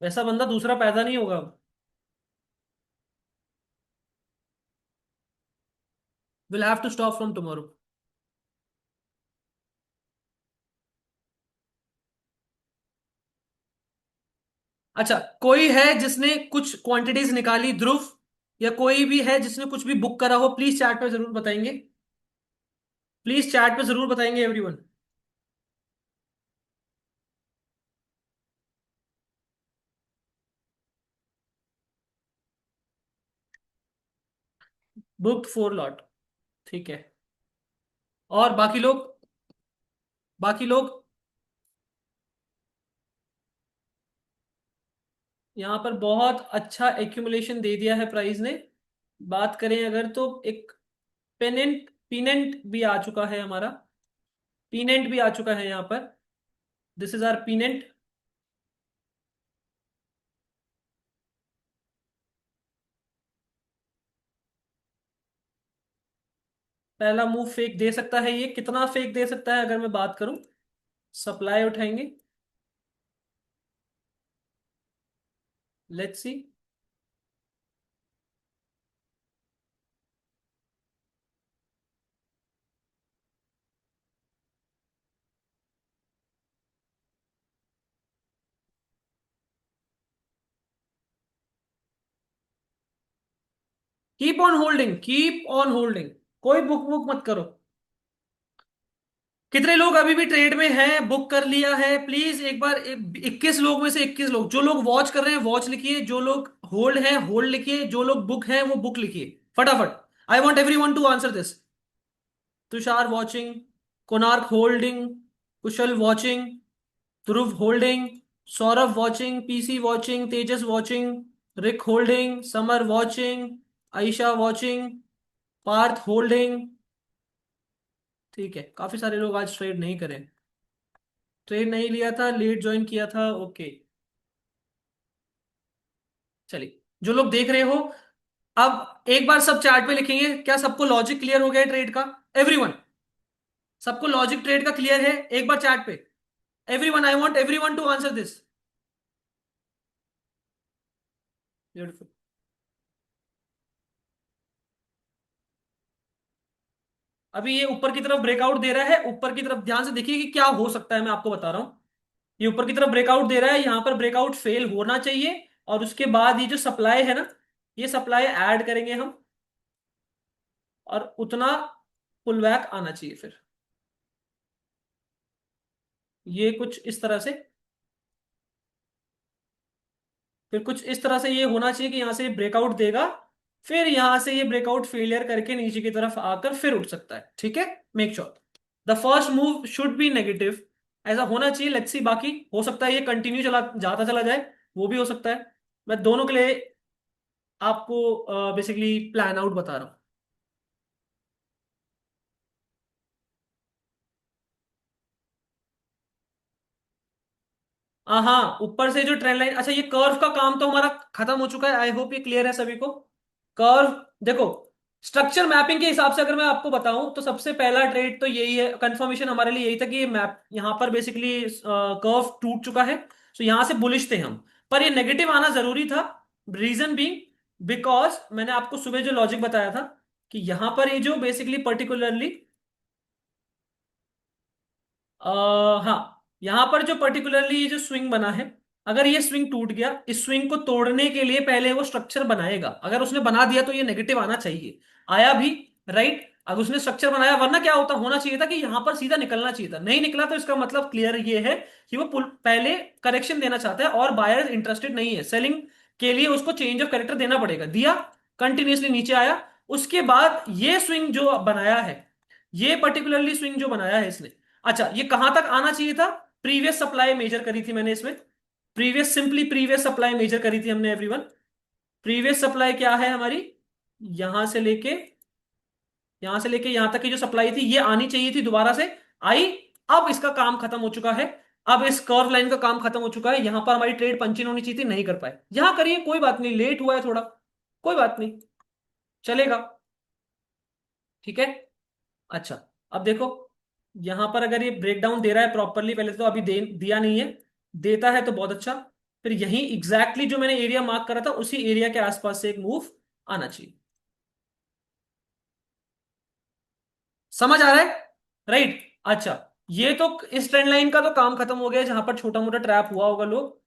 वैसा बंदा दूसरा पैदा नहीं होगा। Will have to stop from tomorrow. अच्छा, कोई है जिसने कुछ क्वांटिटीज निकाली ध्रुव, या कोई भी है जिसने कुछ भी बुक करा हो, प्लीज चैट पे जरूर बताएंगे। प्लीज चैट पे जरूर बताएंगे एवरीवन। बुक्ड 4 लॉट, ठीक है। और बाकी लोग, बाकी लोग यहाँ पर बहुत अच्छा एक्यूमुलेशन दे दिया है प्राइस ने। बात करें अगर तो एक पेनेंट पीनेंट भी आ चुका है हमारा, पीनेंट भी आ चुका है यहाँ पर। This is our pennant. पहला मूव फेक दे सकता है, ये कितना फेक दे सकता है अगर मैं बात करूं? सप्लाई उठाएंगे, let's see. Keep on holding, keep on holding, कोई बुक बुक मत करो। कितने लोग अभी भी ट्रेड में हैं, बुक कर लिया है प्लीज एक बार? 21 लोग में से 21 लोग, जो लोग वॉच कर रहे हैं वॉच लिखिए, जो लोग होल्ड हैं होल्ड लिखिए, जो लोग बुक हैं वो बुक लिखिए फटाफट। I want everyone to answer this. Tushar watching, Konark holding, Kushal watching, Dhruv holding, Saurabh watching, PC watching, Tejas watching, Rik holding, Samar watching, Ayesha watching, Parth holding. ठीक है, काफी सारे लोग आज ट्रेड नहीं करें, ट्रेड नहीं लिया था, लेट ज्वाइन किया था, ओके। चलिए, जो लोग देख रहे हो, अब एक बार सब चार्ट पे लिखेंगे, क्या सबको लॉजिक क्लियर हो गया ट्रेड का? एवरीवन, सबको लॉजिक ट्रेड का क्लियर है? एक बार चार्ट पे everyone, I want everyone to answer this. Beautiful. अभी ये ऊपर की तरफ ब्रेकआउट दे रहा है, ऊपर की तरफ ध्यान से देखिए कि क्या हो सकता है, मैं आपको बता रहा हूं। ये ऊपर की तरफ ब्रेकआउट दे रहा है, यहां पर ब्रेकआउट फेल होना चाहिए, और उसके बाद ये जो सप्लाई है ना, ये सप्लाई ऐड करेंगे हम, और उतना पुल बैक आना चाहिए फिर। ये कुछ इस तरह से, फिर कुछ इस तरह से ये होना चाहिए कि यहां से ब्रेकआउट देगा, फिर यहां से ये ब्रेकआउट फेलियर करके नीचे की तरफ आकर फिर उठ सकता है। ठीक है, make sure the first move should be negative, ऐसा होना चाहिए। लेट्स सी, बाकी हो सकता है ये कंटिन्यू चला जाता चला जाए, वो भी हो सकता है। मैं दोनों के लिए आपको बेसिकली प्लान आउट बता रहा हूँ। हाँ, ऊपर से जो ट्रेंड लाइन, अच्छा ये कर्व का काम तो हमारा खत्म हो चुका है, आई होप ये क्लियर है सभी को। कर्व, देखो, स्ट्रक्चर मैपिंग के हिसाब से अगर मैं आपको बताऊं तो सबसे पहला ट्रेड तो यही है, कंफर्मेशन हमारे लिए यही था कि ये मैप यहां पर बेसिकली कर्व टूट चुका है, तो यहां से बुलिश थे हम, पर ये नेगेटिव आना जरूरी था। रीजन बीइंग, बिकॉज मैंने आपको सुबह जो लॉजिक बताया था कि यहां पर ये जो बेसिकली पर्टिकुलरली, हाँ, यहां पर जो पर्टिकुलरली ये जो स्विंग बना है, अगर ये स्विंग टूट गया, इस स्विंग को तोड़ने के लिए पहले वो स्ट्रक्चर बनाएगा, अगर उसने बना दिया तो ये नेगेटिव आना चाहिए, आया भी, राइट। अगर उसने स्ट्रक्चर बनाया, वरना क्या होता होना चाहिए था कि यहां पर सीधा निकलना चाहिए था, नहीं निकला, तो इसका मतलब क्लियर ये है कि वो पहले करेक्शन देना चाहता है और बायर इंटरेस्टेड नहीं है सेलिंग के लिए, उसको चेंज ऑफ कैरेक्टर देना पड़ेगा, दिया, कंटिन्यूअसली नीचे आया। उसके बाद ये स्विंग जो बनाया है, ये पर्टिकुलरली स्विंग जो बनाया है इसने, अच्छा ये कहां तक आना चाहिए था, प्रीवियस सप्लाई मेजर करी थी मैंने इसमें, previous, simply previous supply measure करी थी हमने एवरीवन। प्रीवियस सप्लाई क्या है हमारी, यहां से लेके यहां से लेके यहां तक की जो सप्लाई थी, ये आनी चाहिए थी, दोबारा से आई। अब इसका काम खत्म हो चुका है, अब इस कर्व लाइन का काम खत्म हो चुका है, यहां पर हमारी ट्रेड पंचिंग होनी चाहिए थी, नहीं कर पाए, यहां करिए, कोई बात नहीं, लेट हुआ है थोड़ा, कोई बात नहीं, चलेगा। ठीक है, अच्छा, अब देखो, यहां पर अगर ये ब्रेकडाउन दे रहा है प्रॉपरली, पहले तो अभी दिया नहीं है, देता है तो बहुत अच्छा, फिर यही एग्जैक्टली exactly जो मैंने एरिया मार्क करा था, उसी एरिया के आसपास से एक मूव आना चाहिए। समझ आ रहा है, राइट। अच्छा, ये तो इस ट्रेंड लाइन का तो काम खत्म हो गया जहां पर छोटा मोटा ट्रैप हुआ होगा लोग।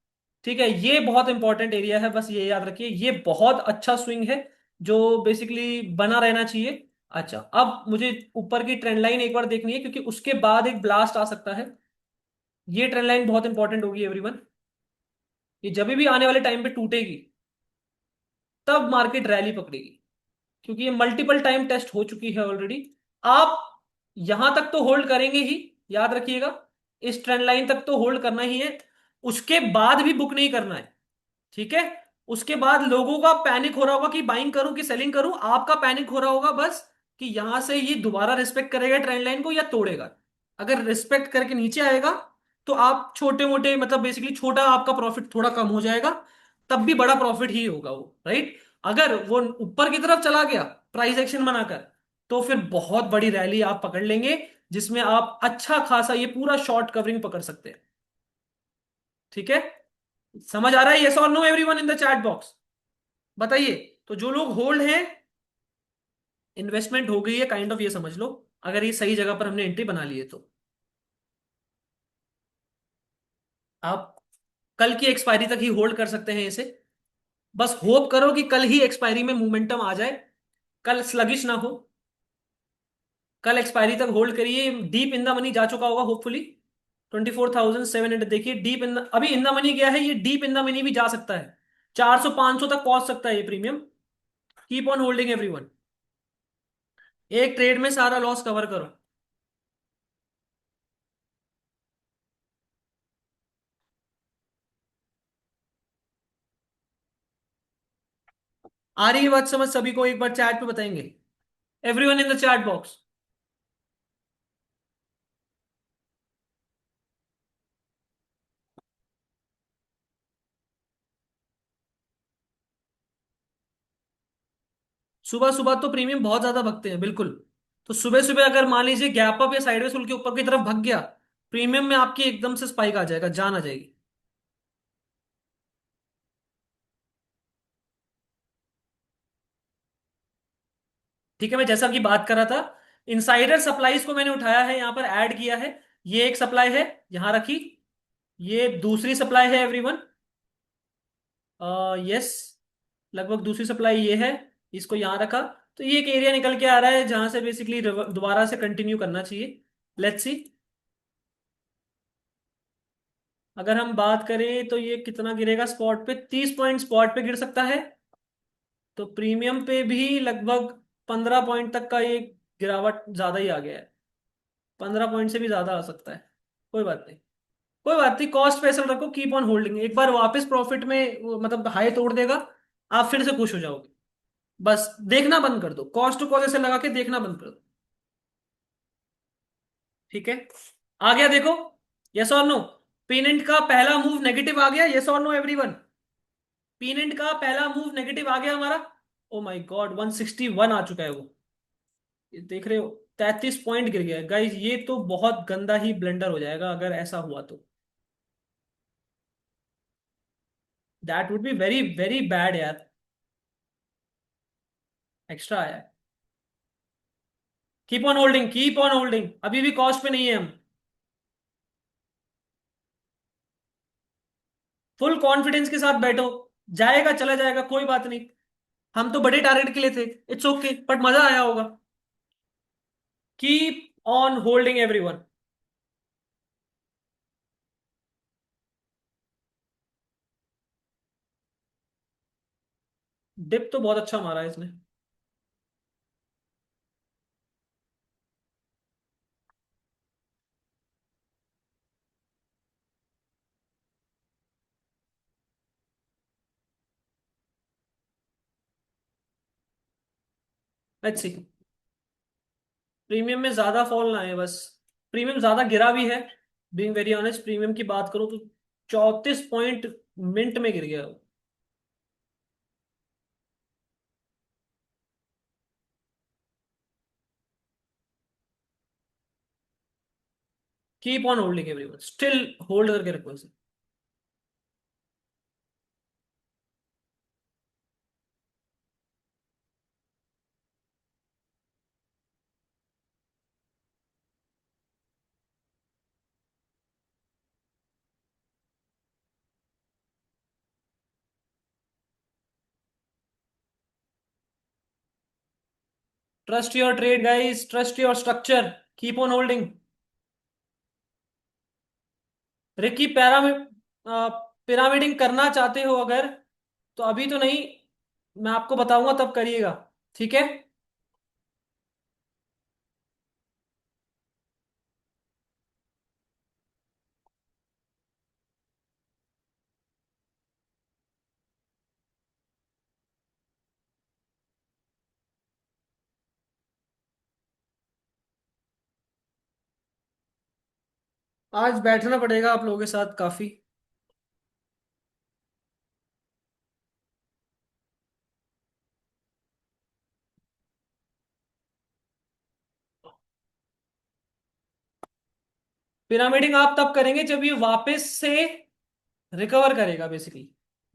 ठीक है, ये बहुत इंपॉर्टेंट एरिया है, बस ये याद रखिए, ये बहुत अच्छा स्विंग है जो बेसिकली बना रहना चाहिए। अच्छा, अब मुझे ऊपर की ट्रेंड लाइन एक बार देखनी है, क्योंकि उसके बाद एक ब्लास्ट आ सकता है। ये ट्रेंड लाइन बहुत इंपॉर्टेंट होगी एवरीवन, ये जब भी आने वाले टाइम पे टूटेगी, तब मार्केट रैली पकड़ेगी, क्योंकि ये मल्टीपल टाइम टेस्ट हो चुकी है ऑलरेडी। आप यहां तक तो होल्ड करेंगे ही, याद रखिएगा, इस ट्रेंड लाइन तक तो होल्ड करना ही है, उसके बाद भी बुक नहीं करना है। ठीक है, उसके बाद लोगों का पैनिक हो रहा होगा कि बाइंग करूं कि सेलिंग करूं, आपका पैनिक हो रहा होगा बस कि यहां से ये दोबारा रिस्पेक्ट करेगा ट्रेंड लाइन को या तोड़ेगा। अगर रिस्पेक्ट करके नीचे आएगा, तो आप छोटे मोटे, मतलब बेसिकली छोटा आपका प्रॉफिट थोड़ा कम हो जाएगा, तब भी बड़ा प्रॉफिट ही होगा वो, राइट। अगर वो ऊपर की तरफ चला गया प्राइस एक्शन बनाकर, तो फिर बहुत बड़ी रैली आप पकड़ लेंगे, जिसमें आप अच्छा खासा ये पूरा शॉर्ट कवरिंग पकड़ सकते हैं। ठीक है, समझ आ रहा है, यस और no everyone in the chat box, बताइए। तो जो लोग होल्ड हैं, इन्वेस्टमेंट हो गई है काइंड ऑफ, ये समझ लो, अगर ये सही जगह पर हमने एंट्री बना ली है तो। आप कल की एक्सपायरी तक ही होल्ड कर सकते हैं इसे, बस होप करो कि कल ही एक्सपायरी में मोमेंटम आ जाए, कल स्लगिश ना हो, कल एक्सपायरी तक होल्ड करिए, डीप इन द मनी जा चुका होगा होपफुली। 24,700 देखिए, डीप इन अभी इन द मनी गया है, ये डीप इन द मनी भी जा सकता है, 400 500 तक पहुंच सकता है ये premium. Keep on holding everyone, एक ट्रेड में सारा लॉस कवर करो। आ रही है बात समझ सभी को, एक बार चैट पे बताएंगे, everyone in the chat box. सुबह सुबह तो प्रीमियम बहुत ज्यादा भगते हैं, बिल्कुल। तो सुबह सुबह अगर मान लीजिए गैप अप या साइडवेज खुल के ऊपर की तरफ भग गया, प्रीमियम में आपकी एकदम से स्पाइक आ जाएगा, जान आ जाएगी। ठीक है, मैं जैसा कि बात कर रहा था, इनसाइडर सप्लाईज को मैंने उठाया है, यहां पर ऐड किया है। ये एक सप्लाई है, यहां रखी। ये दूसरी सप्लाई है एवरीवन। यस, लगभग दूसरी सप्लाई ये है। इसको यहां रखा। तो ये एक एरिया निकल के आ रहा है जहां से बेसिकली दोबारा से कंटिन्यू करना चाहिए। Let's see. अगर हम बात करें तो ये कितना गिरेगा स्पॉट पे, 30 पॉइंट स्पॉट पे गिर सकता है। तो प्रीमियम पे भी लगभग 15 पॉइंट तक का ये गिरावट ज्यादा ही आ गया है। 15 पॉइंट से भी ज्यादा आ सकता है। कोई बात नहीं। कोई बात नहीं, कॉस्ट पे ऐसा रखो, कीप ऑन होल्डिंग, एक बार वापस प्रॉफिट में मतलब हाई तोड़ देगा, आप फिर से खुश हो जाओगे। बस देखना बंद कर दो, कॉस्ट टू कॉस्ट ऐसे लगा के देखना बंद कर दो। ठीक है, आ गया देखो। यस और नो? पेनेंट का पहला मूव नेगेटिव आ गया, यस और नो एवरीवन? पेनेंट का पहला मूव नेगेटिव आ गया हमारा। ओ माय गॉड, 161 आ चुका है वो। ये देख रहे हो? 33 पॉइंट गिर गया गाइस, ये तो बहुत गंदा ही ब्लेंडर हो जाएगा अगर ऐसा हुआ तो। That would be very very bad यार। एक्स्ट्रा आया है। Keep on holding, keep on holding, अभी भी कॉस्ट पे नहीं है हम। फुल कॉन्फिडेंस के साथ बैठो। जाएगा चला जाएगा, कोई बात नहीं। हम तो बड़े टारगेट के लिए थे। इट्स ओके, बट मजा आया होगा। Keep on holding everyone. Dip तो बहुत अच्छा मारा है इसने। Let's see. प्रीमियम में ज्यादा फॉल ना है बस। प्रीमियम ज्यादा गिरा भी है। बीइंग वेरी ऑनेस्ट, प्रीमियम की बात करूं तो 34 पॉइंट मिनट में गिर गया। Keep on holding everyone, still hold करके रखो इसे। Trust your trade guys, trust your structure. Keep on holding. Ricky pyramiding करना चाहते हो अगर, तो अभी तो नहीं, मैं आपको बताऊंगा तब करिएगा। ठीक है। आज बैठना पड़ेगा आप लोगों के साथ काफी। पिरामिडिंग आप तब करेंगे जब ये वापस से रिकवर करेगा बेसिकली।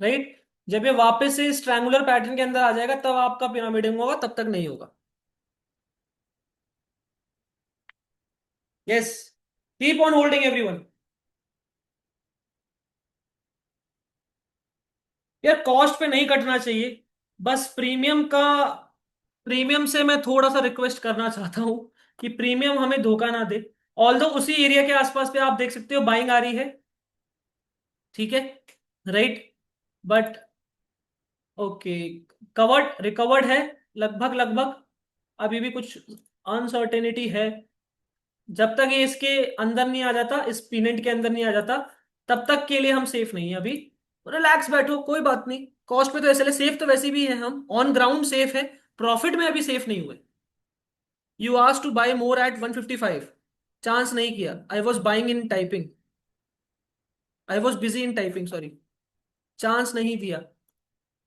राइट। जब ये वापस से स्ट्रैंगुलर पैटर्न के अंदर आ जाएगा तब आपका पिरामिडिंग होगा, तब तक नहीं होगा। Yes. Keep on holding everyone. यार कॉस्ट पे नहीं कटना चाहिए। बस प्रीमियम का, प्रीमियम से मैं थोड़ा सा रिक्वेस्ट करना चाहता हूं कि प्रीमियम हमें धोखा ना दे। ऑल्दो उसी एरिया के आसपास पे आप देख सकते हो बाइंग आ रही है। ठीक है। Right. But okay, covered recovered है, लगभग लगभग। अभी भी कुछ अनसर्टेनिटी है। जब तक ये इसके अंदर नहीं आ जाता, इस पीनेंट के अंदर नहीं आ जाता, तब तक के लिए हम सेफ नहीं है अभी। रिलैक्स बैठो, कोई बात नहीं। कॉस्ट पे तो ऐसे सेफ तो वैसे भी है, हम ऑन ग्राउंड सेफ है। प्रॉफिट में अभी सेफ नहीं हुए। You ask to buy more at 155। Chance नहीं किया, I was buying in typing. I was busy in typing, sorry. Chance नहीं दिया।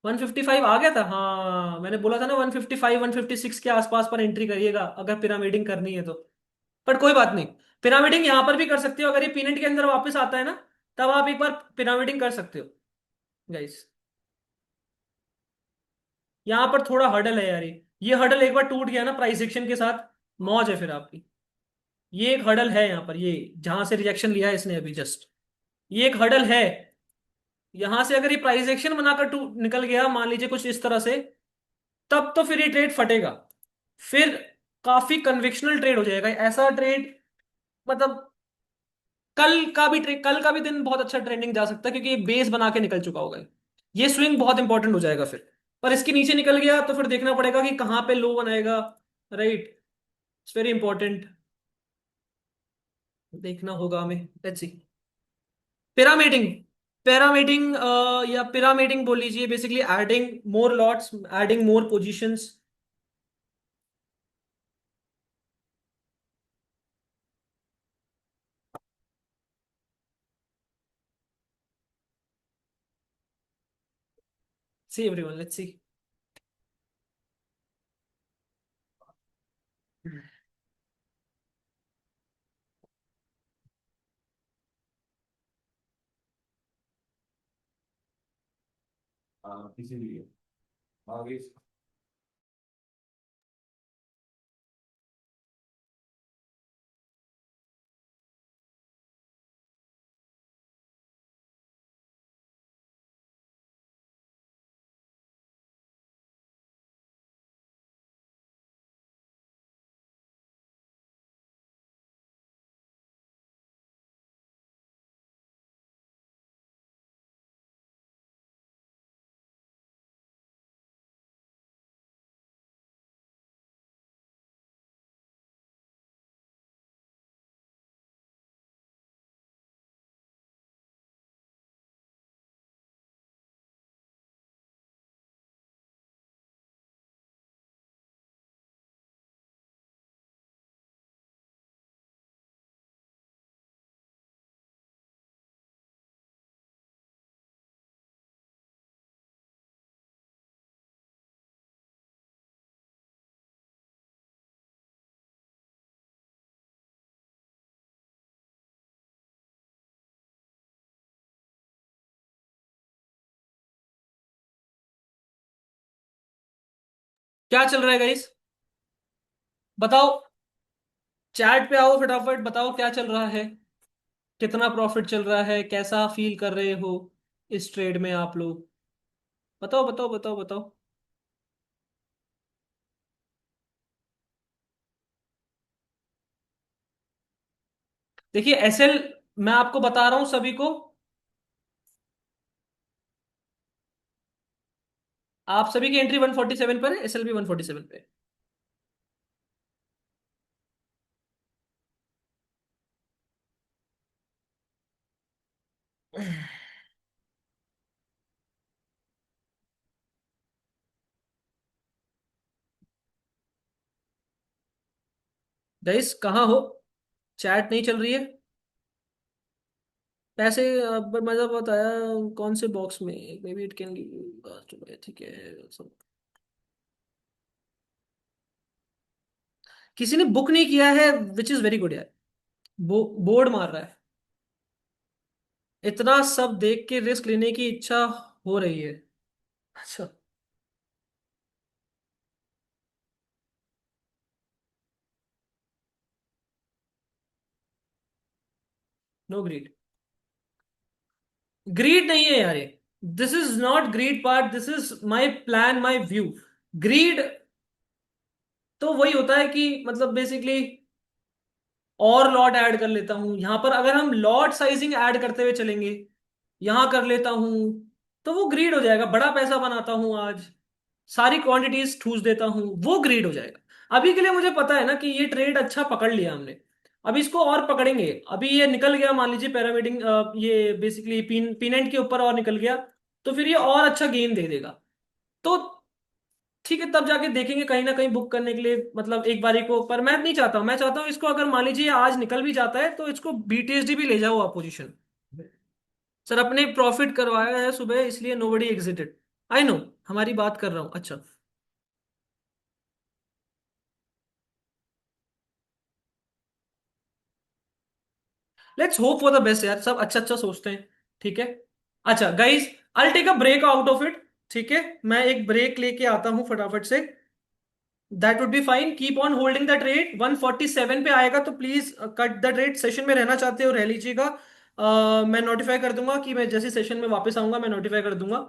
155 आ गया था, हाँ मैंने बोला था ना 155 156 के आसपास पर एंट्री करिएगा अगर पिरामिडिंग करनी है तो। पर कोई बात नहीं, पिरामिडिंग यहां पर भी कर सकते हो, अगर ये पीनट के अंदर वापस आता है ना, तब आप एक बार पिरामिडिंग कर सकते हो गाइस। यहाँ पर थोड़ा हडल है यार, ये हडल एक बार टूट गया ना प्राइस एक्शन के साथ, मौज है फिर आपकी। ये एक हडल है यहाँ पर, ये जहां से रिजेक्शन लिया है इसने अभी जस्ट, ये एक हडल है। यहां से अगर ये प्राइस एक्शन बनाकर टू निकल गया मान लीजिए कुछ इस तरह से, तब तो फिर ये ट्रेड फटेगा, फिर काफी कन्विक्शनल ट्रेड हो जाएगा ऐसा ट्रेड। मतलब कल का भी दिन बहुत अच्छा ट्रेंडिंग जा सकता है, क्योंकि ये बेस बना के निकल चुका होगा। ये स्विंग बहुत इंपॉर्टेंट हो जाएगा फिर, पर इसके नीचे निकल गया तो फिर देखना पड़ेगा कि कहाँ पे लो बनाएगा। राइट, इट्स वेरी इंपॉर्टेंट, देखना होगा हमें। Let's see. पिरामिडिंग, पिरामिडिंग या पिरामिडिंग बोल लीजिए, basically adding more lots, adding more positions. See everyone, let's see. हाँ इसीलिए आगे। क्या चल रहा है गाइस, बताओ। चैट पे आओ फटाफट, बताओ क्या चल रहा है, कितना प्रॉफिट चल रहा है, कैसा फील कर रहे हो इस ट्रेड में आप लोग। बताओ बताओ बताओ बताओ। देखिए एसएल, मैं आपको बता रहा हूं सभी को, आप सभी की एंट्री 147 पर है, एसएल भी 147 पे है। गाइस कहाँ हो, चैट नहीं चल रही है। पैसे मतलब बताया कौन से बॉक्स में, may be it can give, चलो ठीक है सब। किसी ने बुक नहीं किया है, विच इज वेरी गुड यार। बोर्ड मार रहा है, इतना सब देख के रिस्क लेने की इच्छा हो रही है। अच्छा, नो ग्रीड, ग्रीड नहीं है यार ये, this is not greed part, this is my plan my view. Greed तो वही होता है कि मतलब बेसिकली और लॉट ऐड कर लेता हूं यहां पर, अगर हम लॉट साइजिंग ऐड करते हुए चलेंगे, यहां कर लेता हूं, तो वो ग्रीड हो जाएगा। बड़ा पैसा बनाता हूं आज, सारी क्वांटिटीज ठूस देता हूं, वो ग्रीड हो जाएगा। अभी के लिए मुझे पता है ना कि ये ट्रेड अच्छा पकड़ लिया हमने, अभी इसको और पकड़ेंगे। अभी ये निकल गया मान लीजिए पैरामीडिंग, ये बेसिकली पीनेंट के ऊपर और निकल गया, तो फिर ये और अच्छा गेन दे देगा। तो ठीक है, तब जाके देखेंगे कहीं ना कहीं बुक करने के लिए, मतलब एक बारी को। पर मैं नहीं चाहता हूं, मैं चाहता हूं इसको अगर मान लीजिए आज निकल भी जाता है तो इसको बीटीएसडी भी ले जाओ आप पोजीशन। सर अपने प्रॉफिट करवाया है सुबह, इसलिए नोबडी एग्जिटेड। आई नो, हमारी बात कर रहा हूँ। अच्छा, let's hope for the best यार, सब अच्छा अच्छा सोचते हैं। ठीक है। अच्छा guys, I take a break out of it. ठीक है, मैं एक ब्रेक लेके आता हूं फटाफट से। That would be fine, keep on holding the trade. 147 पे आएगा तो please cut the trade. Session में रहना चाहते हो रह लीजिएगा। मैं नोटिफाई कर दूंगा कि मैं जैसे सेशन में वापस आऊंगा मैं नोटिफाई कर दूंगा।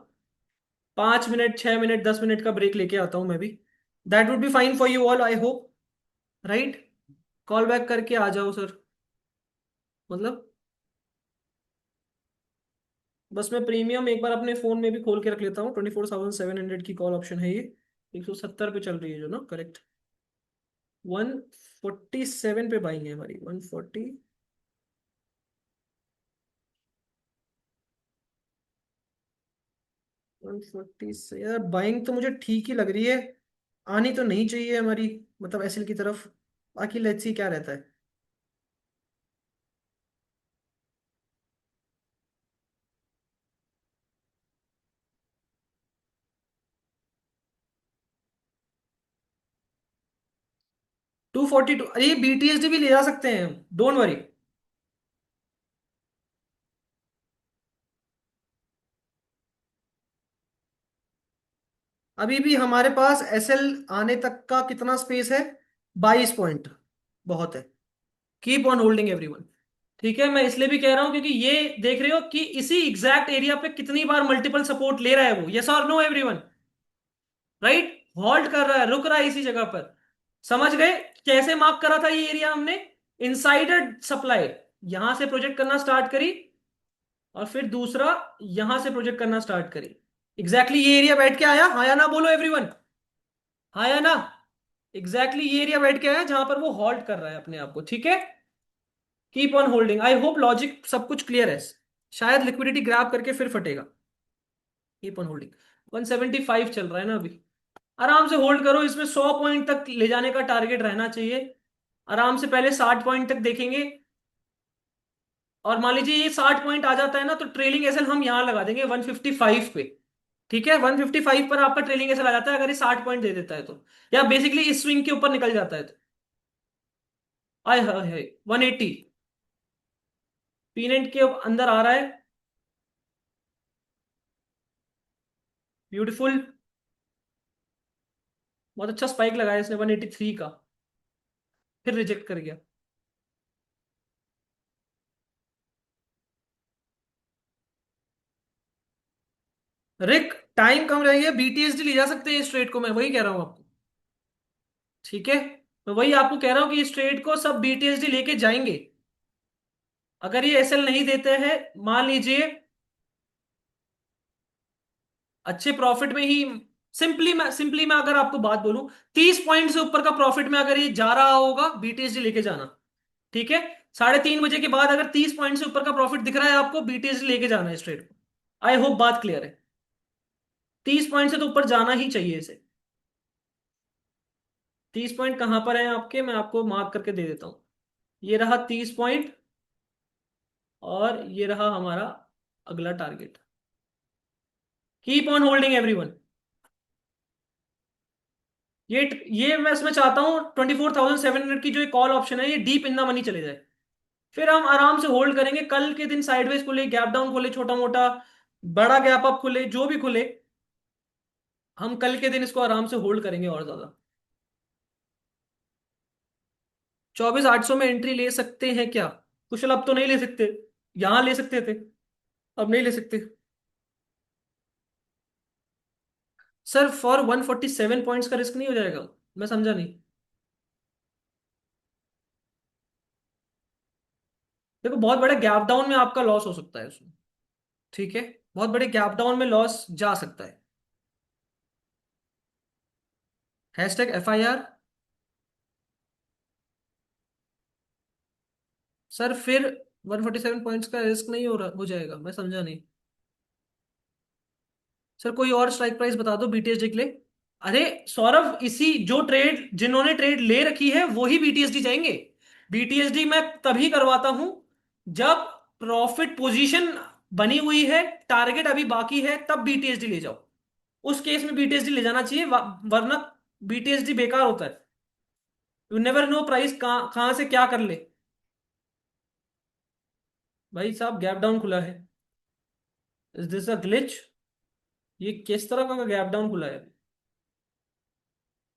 5 मिनट, 6 मिनट, 10 मिनट का ब्रेक लेके आता हूं मैं भी। That would be fine for you all, I hope. Right. Call back करके आ जाओ सर। मतलब बस मैं प्रीमियम एक बार अपने फोन में भी खोल के रख लेता हूँ। 24,700 की कॉल ऑप्शन है ये। 170 पे चल रही है जो ना, करेक्ट। 147 पे बाइंग है हमारी, 140। 140 से यार बाइंग तो मुझे ठीक ही लग रही है। आनी तो नहीं चाहिए हमारी, मतलब एसएल की तरफ। बाकी लेट्स सी क्या रहता है। 242, अरे बीटीएसडी भी ले जा सकते हैं, डोंट वरी। अभी भी हमारे पास एसएल आने तक का कितना स्पेस है? 22 पॉइंट। बहुत है। Keep on holding everyone. ठीक है, मैं इसलिए भी कह रहा हूं क्योंकि ये देख रहे हो कि इसी एग्जैक्ट एरिया पे कितनी बार मल्टीपल सपोर्ट ले रहा है वो, यस और नो एवरीवन। राइट। हॉल्ट कर रहा है, रुक रहा है इसी जगह पर। समझ गए कैसे मार्क करा था ये एरिया हमने? इनसाइडर सप्लाई यहां से प्रोजेक्ट करना स्टार्ट करी, और फिर दूसरा यहां से प्रोजेक्ट करना स्टार्ट करी। एग्जैक्टली ये एरिया बैठ के आया, हाँ या ना बोलो एवरीवन। हाँ या ना? एग्जैक्टली ये एरिया बैठ के आया जहां पर वो हॉल्ट कर रहा है अपने आप को। ठीक है। Keep on holding, I hope logic सब कुछ क्लियर है। शायद लिक्विडिटी ग्रैब करके फिर फटेगा। Keep on holding. 175 चल रहा है ना अभी। आराम से होल्ड करो, इसमें 100 पॉइंट तक ले जाने का टारगेट रहना चाहिए। आराम से पहले 60 पॉइंट तक देखेंगे। और मान लीजिए ये 60 पॉइंट आ जाता है ना, तो ट्रेलिंग एसएल हम यहां लगा देंगे 155 पे। ठीक है, 155 पर आपका ट्रेलिंग एसएल आ जाता है अगर ये 60 पॉइंट दे देता है तो, या बेसिकली इस स्विंग के ऊपर निकल जाता है तो। आय हाय हाय, 180 पीनेंट के अंदर आ रहा है। ब्यूटीफुल। बहुत अच्छा स्पाइक लगाया इसने 183 का। फिर रिजेक्ट कर गया। रिक, टाइम कम रह गया, बीटीएसडी ले जा सकते हैं इस ट्रेड को, मैं वही कह रहा हूं आपको। ठीक है, मैं वही आपको कह रहा हूं कि इस ट्रेड को सब बीटीएसडी लेके जाएंगे। अगर ये एसएल नहीं देते हैं, मान लीजिए अच्छे प्रॉफिट में ही, सिंपली मैं अगर आपको बात बोलूं, 30 पॉइंट से ऊपर का प्रॉफिट में अगर ये जा रहा होगा, बीटीएसडी लेके जाना। ठीक है। 3:30 बजे के बाद अगर 30 पॉइंट से ऊपर का प्रॉफिट दिख रहा है आपको, बीटीएसडी लेके जाना है इस ट्रेड को। आई होप बात क्लियर है। 30 पॉइंट से तो ऊपर जाना ही चाहिए इसे। 30 पॉइंट कहां पर है आपके, मैं आपको मार्क करके दे देता हूं। ये रहा 30 पॉइंट, और ये रहा हमारा अगला target. Keep on holding everyone. ये ये मैं इसमें चाहता हूँ 24,700 की जो एक कॉल ऑप्शन है, ये डीप इन द मनी चले जाए। फिर हम आराम से होल्ड करेंगे, कल के दिन साइडवेज खुले, गैप डाउन खुले, छोटा मोटा, बड़ा गैप अप खुले, जो भी खुले, हम कल के दिन इसको आराम से होल्ड करेंगे और ज्यादा। 24,800 में एंट्री ले सकते हैं क्या? कुशल अब तो नहीं ले सकते। यहां ले सकते थे, अब नहीं ले सकते। सर फॉर 147 पॉइंट्स का रिस्क नहीं हो जाएगा? मैं समझा नहीं। देखो बहुत बड़े गैप डाउन में आपका लॉस हो सकता है उसमें। ठीक है, बहुत बड़े गैप डाउन में लॉस जा सकता है। #FIR। सर फिर 147 पॉइंट्स का रिस्क नहीं हो रहा, हो जाएगा? मैं समझा नहीं। सर कोई और स्ट्राइक प्राइस बता दो बीटीएसडी के लिए। अरे सौरभ, इसी जो ट्रेड जिन्होंने ट्रेड ले रखी है वही बीटीएसडी जाएंगे। बीटीएसडी मैं तभी करवाता हूं जब प्रॉफिट पोजीशन बनी हुई है, टारगेट अभी बाकी है, तब बीटीएसडी ले जाओ। उस केस में बीटीएसडी ले जाना चाहिए, वरना बीटीएसडी बेकार होता है। यू नेवर नो प्राइस कहां कहां से क्या कर ले। भाई साहब गैप डाउन खुला है। Is this a glitch? ये किस तरह का गैप डाउन खुला है?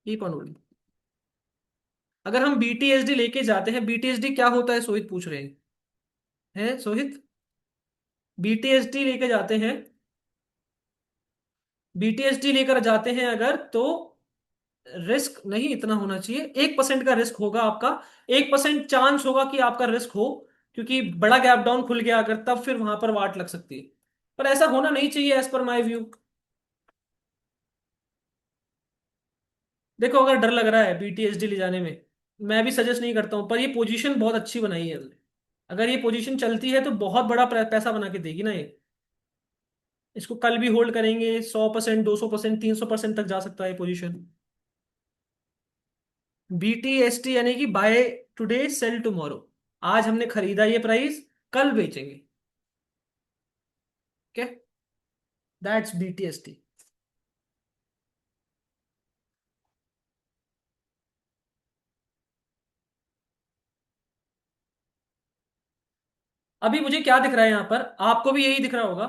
Keep on holding. अगर हम बीटीएसडी लेके जाते हैं, बीटीएसडी क्या होता है सोहित पूछ रहे हैं सोहित? बीटीएसडी लेके जाते हैं, बीटीएसडी लेकर जाते हैं अगर, तो रिस्क नहीं इतना होना चाहिए, 1% का रिस्क होगा आपका। 1% चांस होगा कि आपका रिस्क हो, क्योंकि बड़ा गैप डाउन खुल गया अगर, तब फिर वहां पर वाट लग सकती है। पर ऐसा होना नहीं चाहिए एज पर माई व्यू। देखो अगर डर लग रहा है बीटीएसडी ले जाने में, मैं भी सजेस्ट नहीं करता हूं, पर ये पोजीशन बहुत अच्छी बनाई है हमने। अगर ये पोजीशन चलती है तो बहुत बड़ा पैसा बना के देगी ना ये। इसको कल भी होल्ड करेंगे, 100%, 200%, 300% तक जा सकता है पोजीशन। बीटीएसटी यानी कि बाय टुडे सेल टुमारो। आज हमने खरीदा ये प्राइस, कल बेचेंगे। Okay, that's BTST. अभी मुझे क्या दिख रहा है यहां पर, आपको भी यही दिख रहा होगा।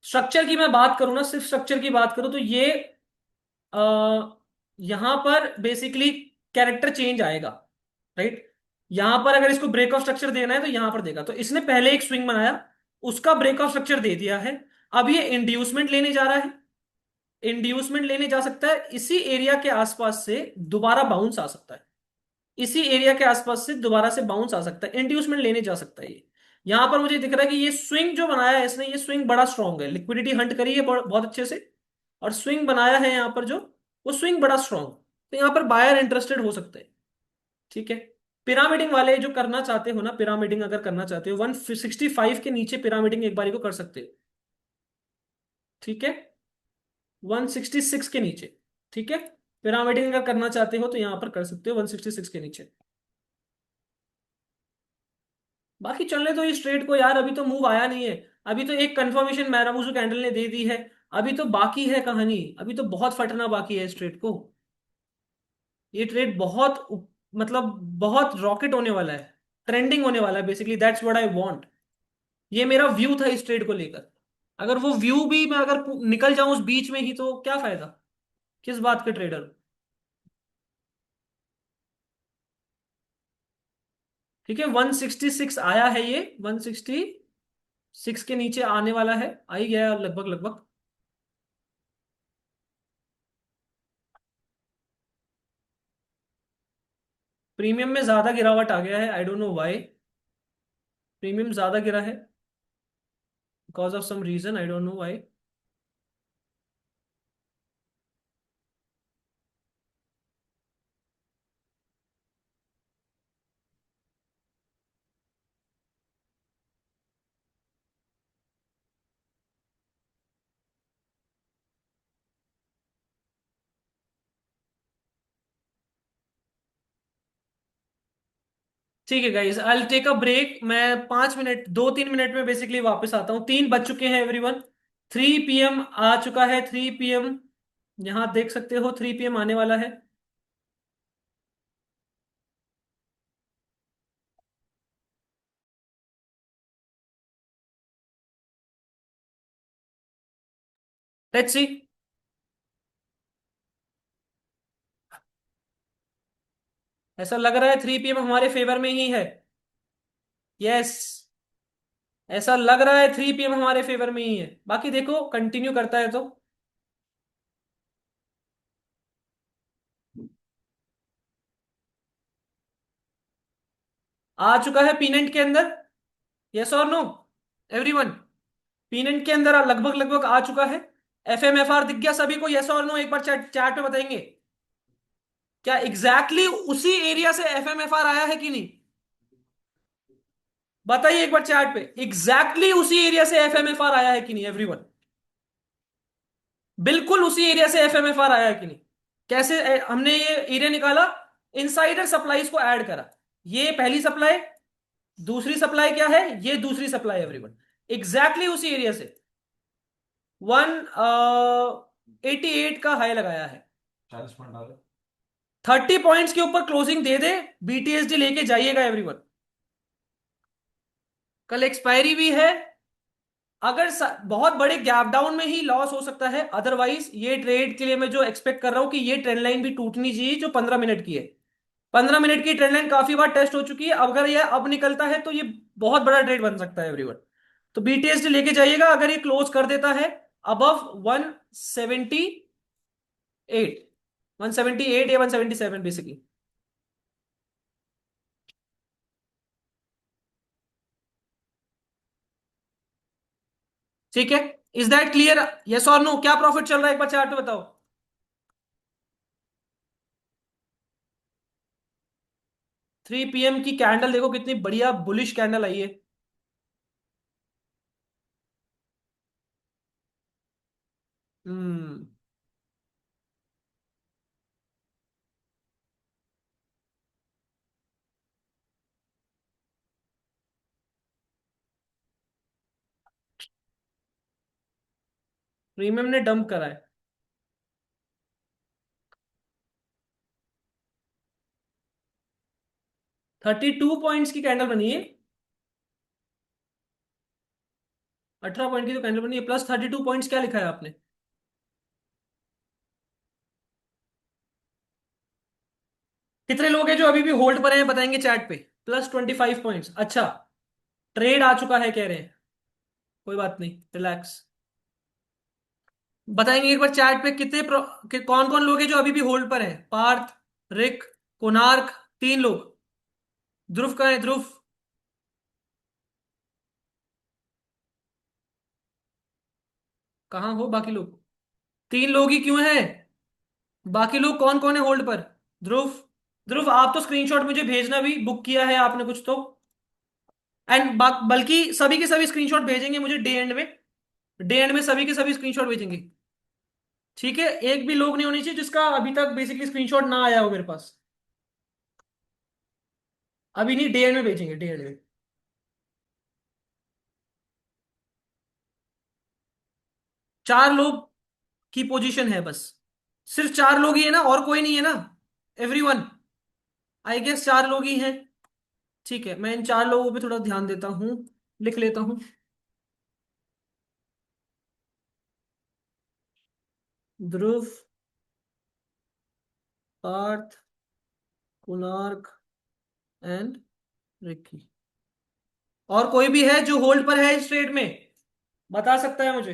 स्ट्रक्चर की मैं बात करूं ना, सिर्फ स्ट्रक्चर की बात करूं तो ये आ, यहां पर बेसिकली कैरेक्टर चेंज आएगा, राइट? यहां पर अगर इसको ब्रेक ऑफ स्ट्रक्चर देना है तो यहां पर देगा। तो इसने पहले एक स्विंग बनाया, उसका ब्रेक ऑफ स्ट्रक्चर दे दिया है। अब ये इंड्यूसमेंट लेने जा रहा है। इंड्यूसमेंट लेने जा सकता है, इसी एरिया के आसपास से दोबारा बाउंस आ सकता है। इसी एरिया के आसपास से दोबारा से बाउंस आ सकता है, इंड्यूसमेंट लेने जा सकता है ये। यहां पर मुझे दिख रहा है कि ये स्विंग जो बनाया है इसने, ये स्विंग बड़ा स्ट्रांग है, लिक्विडिटी हंट करी है बहुत अच्छे से, और स्विंग बनाया है यहां पर जो, वो स्विंग बड़ा स्ट्रांग। तो यहां पर बायर इंटरेस्टेड हो सकते हैं। ठीक है, पिरामिडिंग वाले जो करना चाहते हो ना, पिरामिडिंग अगर करना चाहते हो 165 के नीचे पिरामिडिंग एक बारी को कर सकते हो। ठीक है, 166 के नीचे। ठीक है, पिरामिडिंग अगर करना चाहते हो तो यहां पर कर सकते हो 166 के नीचे। बाकी चलने तो इस ट्रेड को यार, अभी तो मूव आया नहीं है। अभी तो एक कंफर्मेशन मैरामूजो कैंडल ने दे दी है। अभी तो बाकी है कहानी, अभी तो बहुत फटना बाकी है इस ट्रेड को। ये ट्रेड बहुत मतलब बहुत रॉकेट होने वाला है, ट्रेंडिंग होने वाला है, basically that's what I want. ये मेरा व्यू था इस ट्रेड को लेकर। अगर वो व्यू भी मैं अगर निकल जाऊं उस बीच में ही तो क्या फायदा, किस बात के ट्रेडर। ठीक है, 166 आया है ये, 166 के नीचे आने वाला है, आ ही गया लगभग लगभग। प्रीमियम में ज्यादा गिरावट आ गया है, I don't know why. Premium ज्यादा गिरा है, because of some reason, I don't know why. ठीक है guys, I take a break. मैं 5 मिनट, 2-3 मिनट में बेसिकली वापस आता हूँ। 3 बज चुके हैं एवरीवन। 3 PM आ चुका है, 3 PM। यहाँ देख सकते हो 3 PM आने वाला है। Let's see. ऐसा लग रहा है 3 PM हमारे फेवर में ही है। यस, ऐसा लग रहा है 3 PM हमारे फेवर में ही है। बाकी देखो कंटिन्यू करता है तो। आ चुका है पीनेंट के अंदर, यस और नो एवरीवन? पीनेंट के अंदर लगभग लगभग आ चुका है। FMFR दिख गया सभी को, यस और नो? एक बार चैट चैट पे बताएंगे, क्या एग्जैक्टली उसी एरिया से FMFR आया है कि नहीं? बताइए एक बार चैट पे, एग्जैक्टली उसी एरिया से FMFR आया है कि नहीं एवरीवन? बिल्कुल उसी एरिया से FMFR आया है कि नहीं? कैसे हमने ये एरिया निकाला? इनसाइडर सप्लाईज को ऐड करा। ये पहली सप्लाई, दूसरी सप्लाई क्या है? ये दूसरी सप्लाई एवरीवन, एग्जैक्टली उसी एरिया से 188 का हाई लगाया है। 40 पॉइंट डाले। 30 पॉइंट्स के ऊपर क्लोजिंग दे दे, BTSD लेके जाइएगा एवरीवन। कल एक्सपायरी भी है। अगर बहुत बड़े गैप डाउन में ही लॉस हो सकता है, अदरवाइज ये ट्रेड के लिए मैं जो एक्सपेक्ट कर रहा हूं कि ये ट्रेंड लाइन भी टूटनी चाहिए जो 15 मिनट की है। 15 मिनट की ट्रेंड लाइन काफी बार टेस्ट हो चुकी है, अगर ये अब निकलता है तो ये बहुत बड़ा ट्रेड बन सकता है एवरीवन। तो बीटीएसडी लेके जाइएगा अगर ये क्लोज कर देता है अबव 178, 178 या 177 बेसिकली। ठीक है, इज दैट क्लियर? यस और नो? क्या प्रॉफिट चल रहा है एक बार चार्ट पे बताओ। 3 PM की कैंडल देखो कितनी बढ़िया बुलिश कैंडल आई है। हम्म। प्रीमियम ने डंप करा है। 32 पॉइंट्स की कैंडल बनी है। 18 पॉइंट की तो कैंडल बनी है, प्लस 32 पॉइंट्स क्या लिखा है आपने? कितने लोग हैं जो अभी भी होल्ड पर हैं बताएंगे चैट पे? +25 पॉइंट्स, अच्छा। ट्रेड आ चुका है कह रहे हैं। कोई बात नहीं, रिलैक्स। बताएंगे एक बार चैट पे कौन कौन लोग हैं जो अभी भी होल्ड पर है? पार्थ, रिक, कोणार्क, 3 लोग। ध्रुव का है, ध्रुव। कहाँ हो बाकी लोग? 3 लोग ही क्यों हैं? बाकी लोग कौन कौन है होल्ड पर? ध्रुव। ध्रुव आप तो स्क्रीनशॉट मुझे भेजना भी, बुक किया है आपने कुछ तो। एंड बल्कि सभी के सभी स्क्रीनशॉट भेजेंगे मुझे डे एंड में। डे एंड में सभी के सभी स्क्रीनशॉट भेजेंगे। ठीक है, एक भी लोग नहीं होनी चाहिए जिसका अभी तक बेसिकली स्क्रीनशॉट ना आया हो मेरे पास। अभी नहीं, डे एंड में भेजेंगे, डे एंड में। 4 लोग की पोजीशन है बस। सिर्फ 4 लोग ही है ना, और कोई नहीं है ना? एवरीवन। आई गेस 4 लोग ही हैं। ठीक है, मैं इन 4 लोगों पे थोड़ा ध्यान देता हूँ, लिख लेता हूँ। ध्रुव, पार्थ, कुणार्क एंड रिकी। और कोई भी है जो होल्ड पर है इस ट्रेड में? बता सकता है मुझे?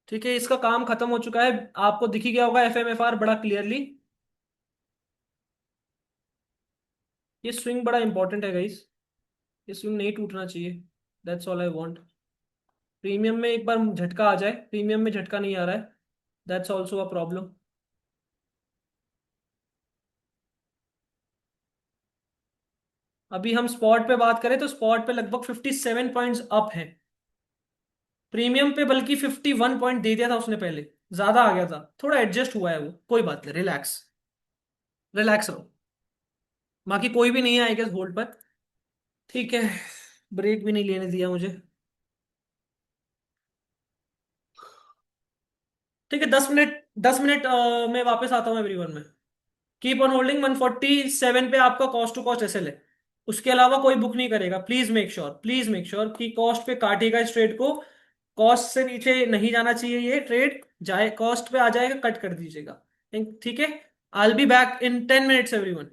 ठीक है, इसका काम खत्म हो चुका है। आपको दिख ही गया होगा एफएमएफआर बड़ा क्लियरली। ये स्विंग बड़ा इंपॉर्टेंट है गाइस। ये स्विंग नहीं टूटना चाहिए। That's all I want. Premium में एक बार झटका आ जाए, प्रीमियम में झटका नहीं आ रहा है। That's also a problem. अभी हम स्पॉट पे बात करें तो स्पॉट पे लगभग 57 पॉइंट्स अप है। प्रीमियम पे बल्कि 51 पॉइंट दे दिया था उसने पहले। ज्यादा आ गया था, थोड़ा एडजस्ट हुआ है वो, कोई बात नहीं, रिलैक्स। रिलैक्स रहो। बाकी कोई भी नहीं है आई गेस होल्ड पर। ठीक है, ब्रेक भी नहीं लेने दिया मुझे। ठीक है, 10 मिनट, 10 मिनट में वापस आता हूँ एवरीवन में। Keep on holding. 147 पे आपका कॉस्ट टू कॉस्ट एसएल है। उसके अलावा कोई बुक नहीं करेगा। Please make sure, please make sure कि कॉस्ट पे काटेगा इस ट्रेड को। कॉस्ट से नीचे नहीं जाना चाहिए ये ट्रेड। जाए कॉस्ट पे आ जाएगा, कट कर दीजिएगा। ठीक है। I will be back in 10 minutes everyone.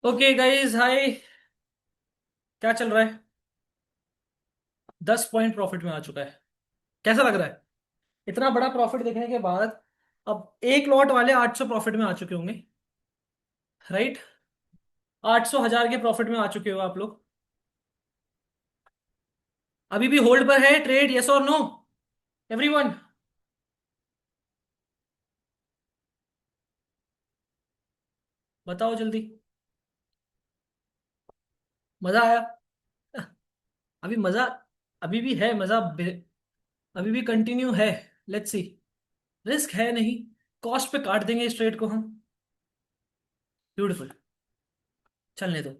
Okay guys, hi. क्या चल रहा है? 10 पॉइंट प्रॉफिट में आ चुका है। कैसा लग रहा है? इतना बड़ा प्रॉफिट देखने के बाद अब एक लॉट वाले 800 प्रॉफिट में आ चुके होंगे, राइट? 800 हजार के प्रॉफिट में आ चुके हो आप लोग। अभी भी होल्ड पर है ट्रेड, यस और नो? एवरीवन, बताओ जल्दी। मजा आया? अभी मजा, अभी भी है मजा, अभी भी कंटिन्यू है। Let's see. रिस्क है नहीं, कॉस्ट पे काट देंगे इस ट्रेड को हम। ब्यूटीफुल। चलने दो।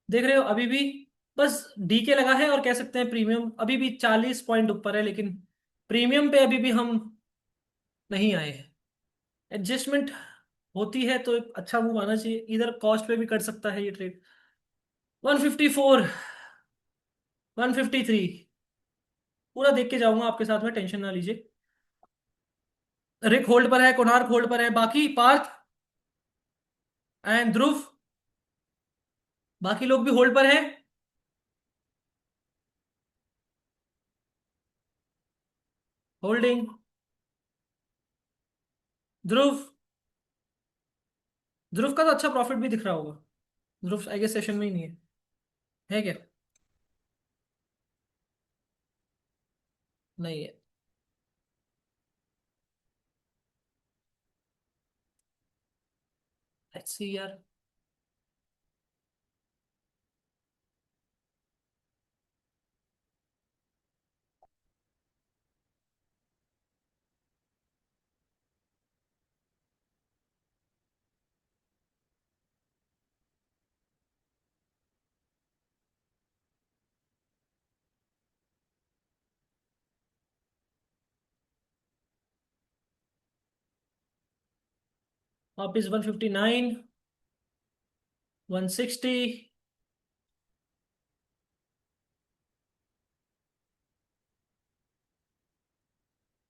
देख रहे हो अभी भी बस डीके लगा है, और कह सकते हैं प्रीमियम अभी भी 40 पॉइंट ऊपर है, लेकिन प्रीमियम पे अभी भी हम नहीं आए हैं। एडजस्टमेंट होती है तो एक अच्छा मूव आना चाहिए, इधर कॉस्ट पे भी कर सकता है ये ट्रेड। 154, 153। पूरा देख के जाऊंगा आपके साथ में, टेंशन ना लीजिए। रिक होल्ड पर है, कोणार्क होल्ड पर है, बाकी पार्थ एंड ध्रुव, बाकी लोग भी होल्ड पर हैं। होल्डिंग। ध्रुव, ध्रुव का तो अच्छा प्रॉफिट भी दिख रहा होगा। ध्रुव आई गेस सेशन में ही नहीं है क्या? नहीं है। लेट्स सी यार। वापिस 159, 160।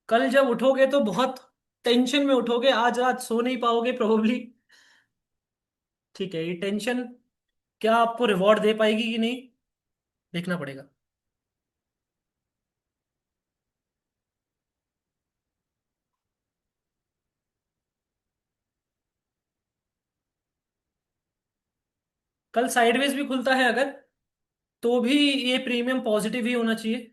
कल जब उठोगे तो बहुत टेंशन में उठोगे, आज रात सो नहीं पाओगे प्रोबेबली। ठीक है, ये टेंशन क्या आपको रिवॉर्ड दे पाएगी कि नहीं, देखना पड़ेगा। कल साइडवेज भी खुलता है अगर, तो भी ये प्रीमियम पॉजिटिव ही होना चाहिए।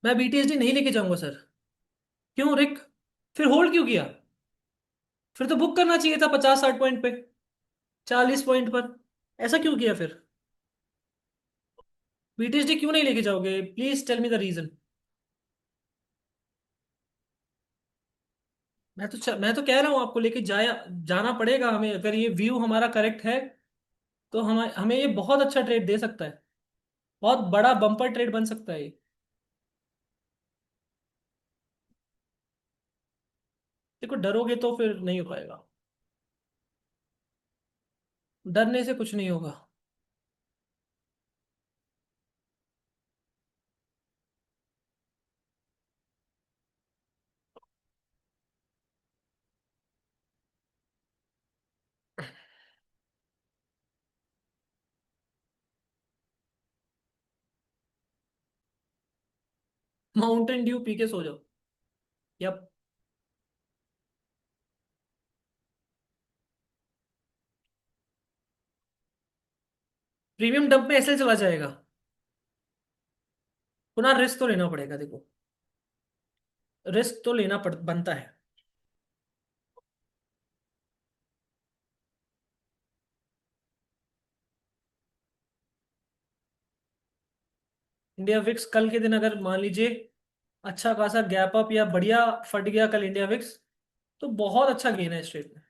मैं बीटीएसडी नहीं लेके जाऊंगा सर। क्यों रिक? फिर होल्ड क्यों किया? फिर तो बुक करना चाहिए था 50-60 पॉइंट पे, 40 पॉइंट पर। ऐसा क्यों किया फिर? बीटीएसडी क्यों नहीं लेके जाओगे, please tell me the reason. मैं तो कह रहा हूँ आपको लेके जाया जाना पड़ेगा हमें, अगर ये व्यू हमारा करेक्ट है तो हम हमें ये बहुत अच्छा ट्रेड दे सकता है। बहुत बड़ा बम्पर ट्रेड बन सकता है ये। देखो डरोगे तो फिर नहीं हो पाएगा। डरने से कुछ नहीं होगा। माउंटेन ड्यू पी के सो जाओ। यप। प्रीमियम डंप में ऐसे चला जाएगा। पुनः रिस्क तो लेना पड़ेगा, देखो। रिस्क तो लेना बनता है। इंडिया विक्स कल के दिन अगर मान लीजिए अच्छा खासा गैप अप या बढ़िया फट गया कल इंडिया विक्स, तो बहुत अच्छा गेन है स्ट्रेट में।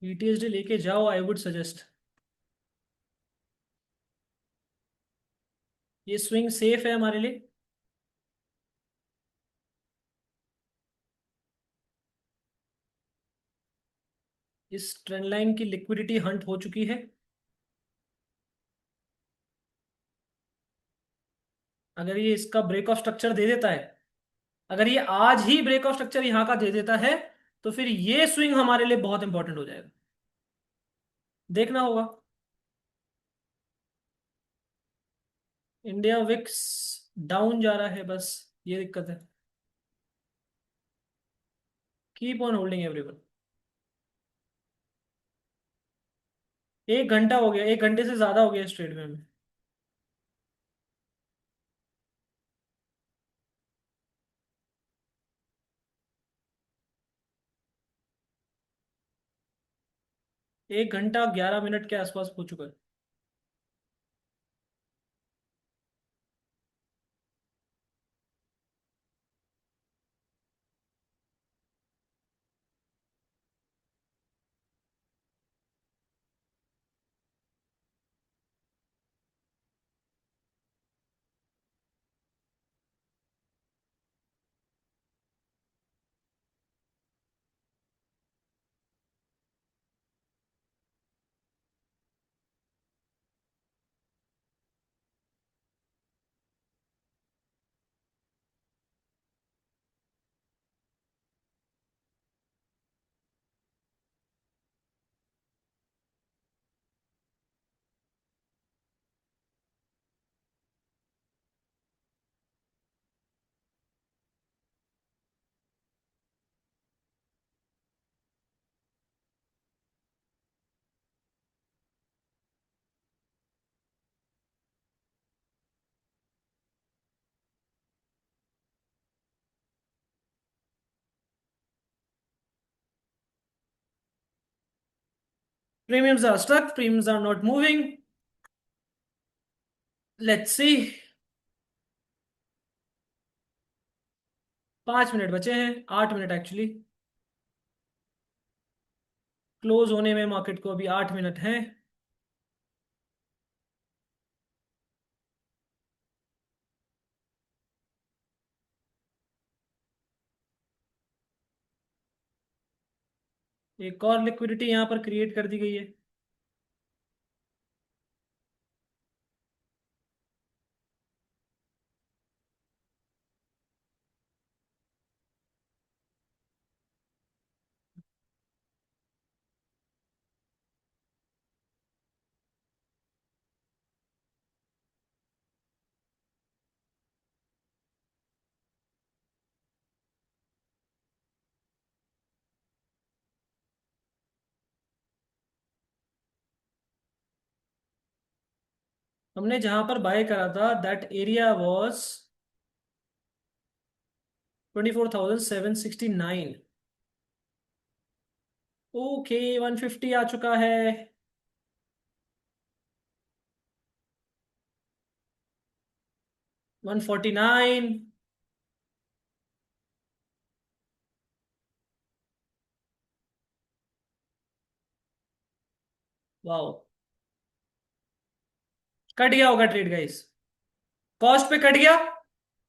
ईटीएसडी लेके जाओ, आई वुड सजेस्ट। ये स्विंग सेफ है हमारे लिए। इस ट्रेंड लाइन की लिक्विडिटी हंट हो चुकी है। अगर ये इसका ब्रेक ऑफ स्ट्रक्चर दे देता है, अगर ये आज ही ब्रेक ऑफ स्ट्रक्चर यहाँ का दे देता है, तो फिर ये स्विंग हमारे लिए बहुत इंपॉर्टेंट हो जाएगा। देखना होगा। इंडिया विक्स डाउन जा रहा है, बस ये दिक्कत है। Keep on holding everyone. 1 घंटा हो गया, 1 घंटे से ज्यादा हो गया इस ट्रेड में हमें। 1 घंटा 11 मिनट के आसपास हो चुका है। Premiums are stuck, premiums are not moving. Let's see. 5 minute बचे हैं, 8 मिनट एक्चुअली। क्लोज होने में मार्केट को अभी 8 मिनट हैं। एक और लिक्विडिटी यहाँ पर क्रिएट कर दी गई है। हमने जहां पर बाय करा था, दैट एरिया वॉज 24,769। ओके, 150 आ चुका है। 149। वाओ, कट गया होगा ट्रेड गाइस। कॉस्ट पे कट गया।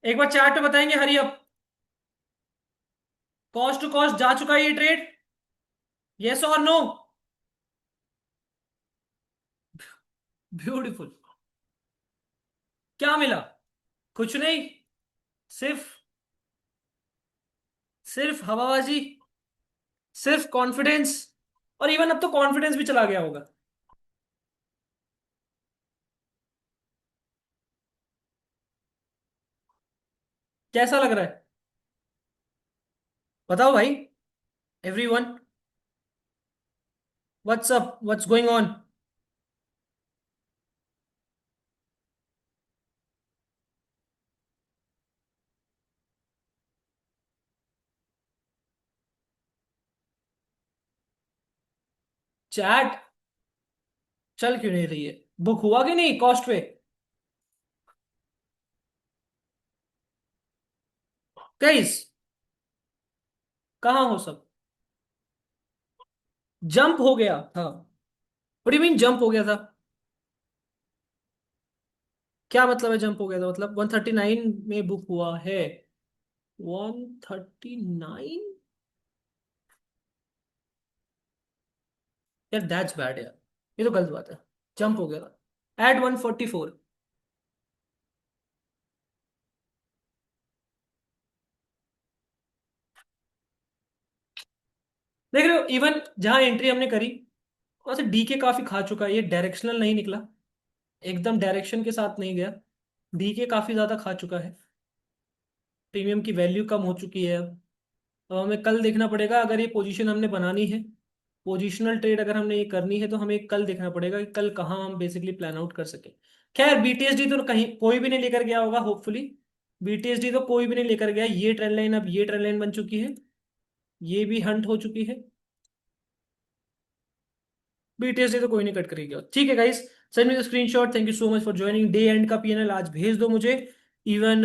एक बार चार्ट पे बताएंगे, hurry up. Cost to cost जा चुका है ये ट्रेड। यस और नो? ब्यूटीफुल। क्या मिला? कुछ नहीं। सिर्फ सिर्फ हवाबाजी, सिर्फ कॉन्फिडेंस। और इवन अब तो कॉन्फिडेंस भी चला गया होगा। कैसा लग रहा है? बताओ भाई, everyone. What's up, what's going on? Chat चल क्यों नहीं रही है? बुक हुआ कि नहीं कॉस्ट पे? गाइस, कहाँ हो सब? जंप हो गया था? व्हाट डू मीन जंप हो गया था? क्या मतलब है जंप हो गया था? मतलब 139 में बुक हुआ है? 139? यार दैट्स बैड यार, ये तो गलत बात है। जंप हो गया था एट 144। देख रहे हो, इवन जहां एंट्री हमने करी वहां से डीके काफी खा चुका है। ये डायरेक्शनल नहीं निकला, एकदम डायरेक्शन के साथ नहीं गया। डीके काफी ज्यादा खा चुका है। प्रीमियम की वैल्यू कम हो चुकी है अब हमें कल देखना पड़ेगा अगर ये पोजीशन हमने बनानी है। पोजिशनल ट्रेड अगर हमने ये करनी है तो हमें कल देखना पड़ेगा कि कल कहाँ हम बेसिकली प्लान आउट कर सके। खैर बीटीएसडी तो कहीं कोई भी नहीं लेकर गया होगा होपफुली। बीटीएसडी तो कोई भी नहीं लेकर गया। ये ट्रेंड लाइन अब ये ट्रेंड लाइन बन चुकी है। ये भी हंट हो चुकी है। बीटीएसडी तो कोई नहीं कट करेगा। ठीक है guys, send me the screenshot. Thank you so much for joining. Day and का पीएनएल आज भेज दो मुझे। इवन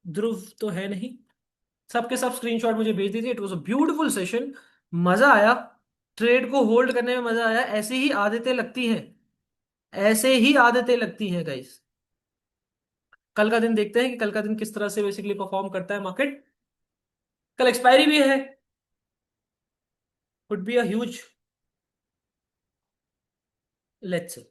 ध्रुव तो है नहीं। सबके सब स्क्रीनशॉट मुझे भेज दीजिए। It was a beautiful session. मजा आया। ट्रेड को होल्ड करने में मजा आया। ऐसे ही आदतें लगती हैं। ऐसे ही आदतें लगती हैं गाइस। कल का दिन देखते हैं कि कल का दिन किस तरह से बेसिकली परफॉर्म करता है मार्केट। कल एक्सपायरी भी है। Would be a huge. Let's see.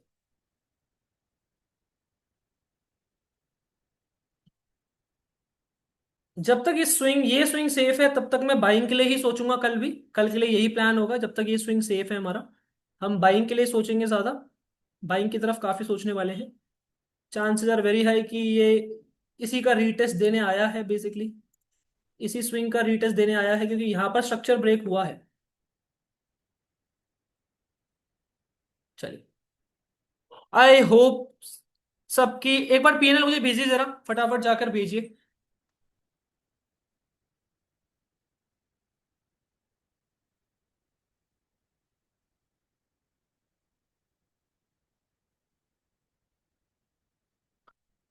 जब तक ये स्विंग सेफ है तब तक मैं बाइंग के लिए ही सोचूंगा। कल भी, कल के लिए यही प्लान होगा। जब तक ये स्विंग सेफ है हमारा, हम बाइंग के लिए सोचेंगे ज्यादा। बाइंग की तरफ काफी सोचने वाले हैं। चांसेस आर वेरी हाई कि ये इसी का रीटेस्ट देने आया है बेसिकली। इसी स्विंग का रीटेस्ट देने आया है क्योंकि यहां पर स्ट्रक्चर ब्रेक हुआ है। चलिए, आई होप सबकी एक बार पीएनएल मुझे भेजिए जरा, फटाफट जाकर भेजिए।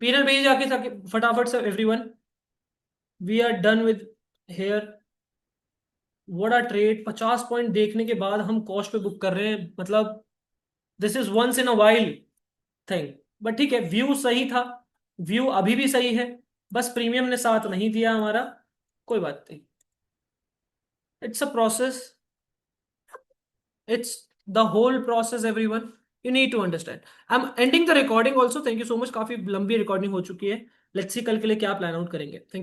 पीएनएल भेजिए जाके फटाफट से everyone. We are done with here. What a trade! 50 point देखने के बाद हम कॉस्ट पे बुक कर रहे हैं, मतलब this is once in a wild thing. But ठीक है, व्यू सही था। व्यू अभी भी सही है। बस प्रीमियम ने साथ नहीं दिया हमारा। कोई बात नहीं। It's a process. It's the whole process everyone. You need to understand. I am ending the recording also. Thank you so much. काफी लंबी रिकॉर्डिंग हो चुकी है। लेट्स सी कल के लिए क्या प्लान आउट करेंगे। थैंक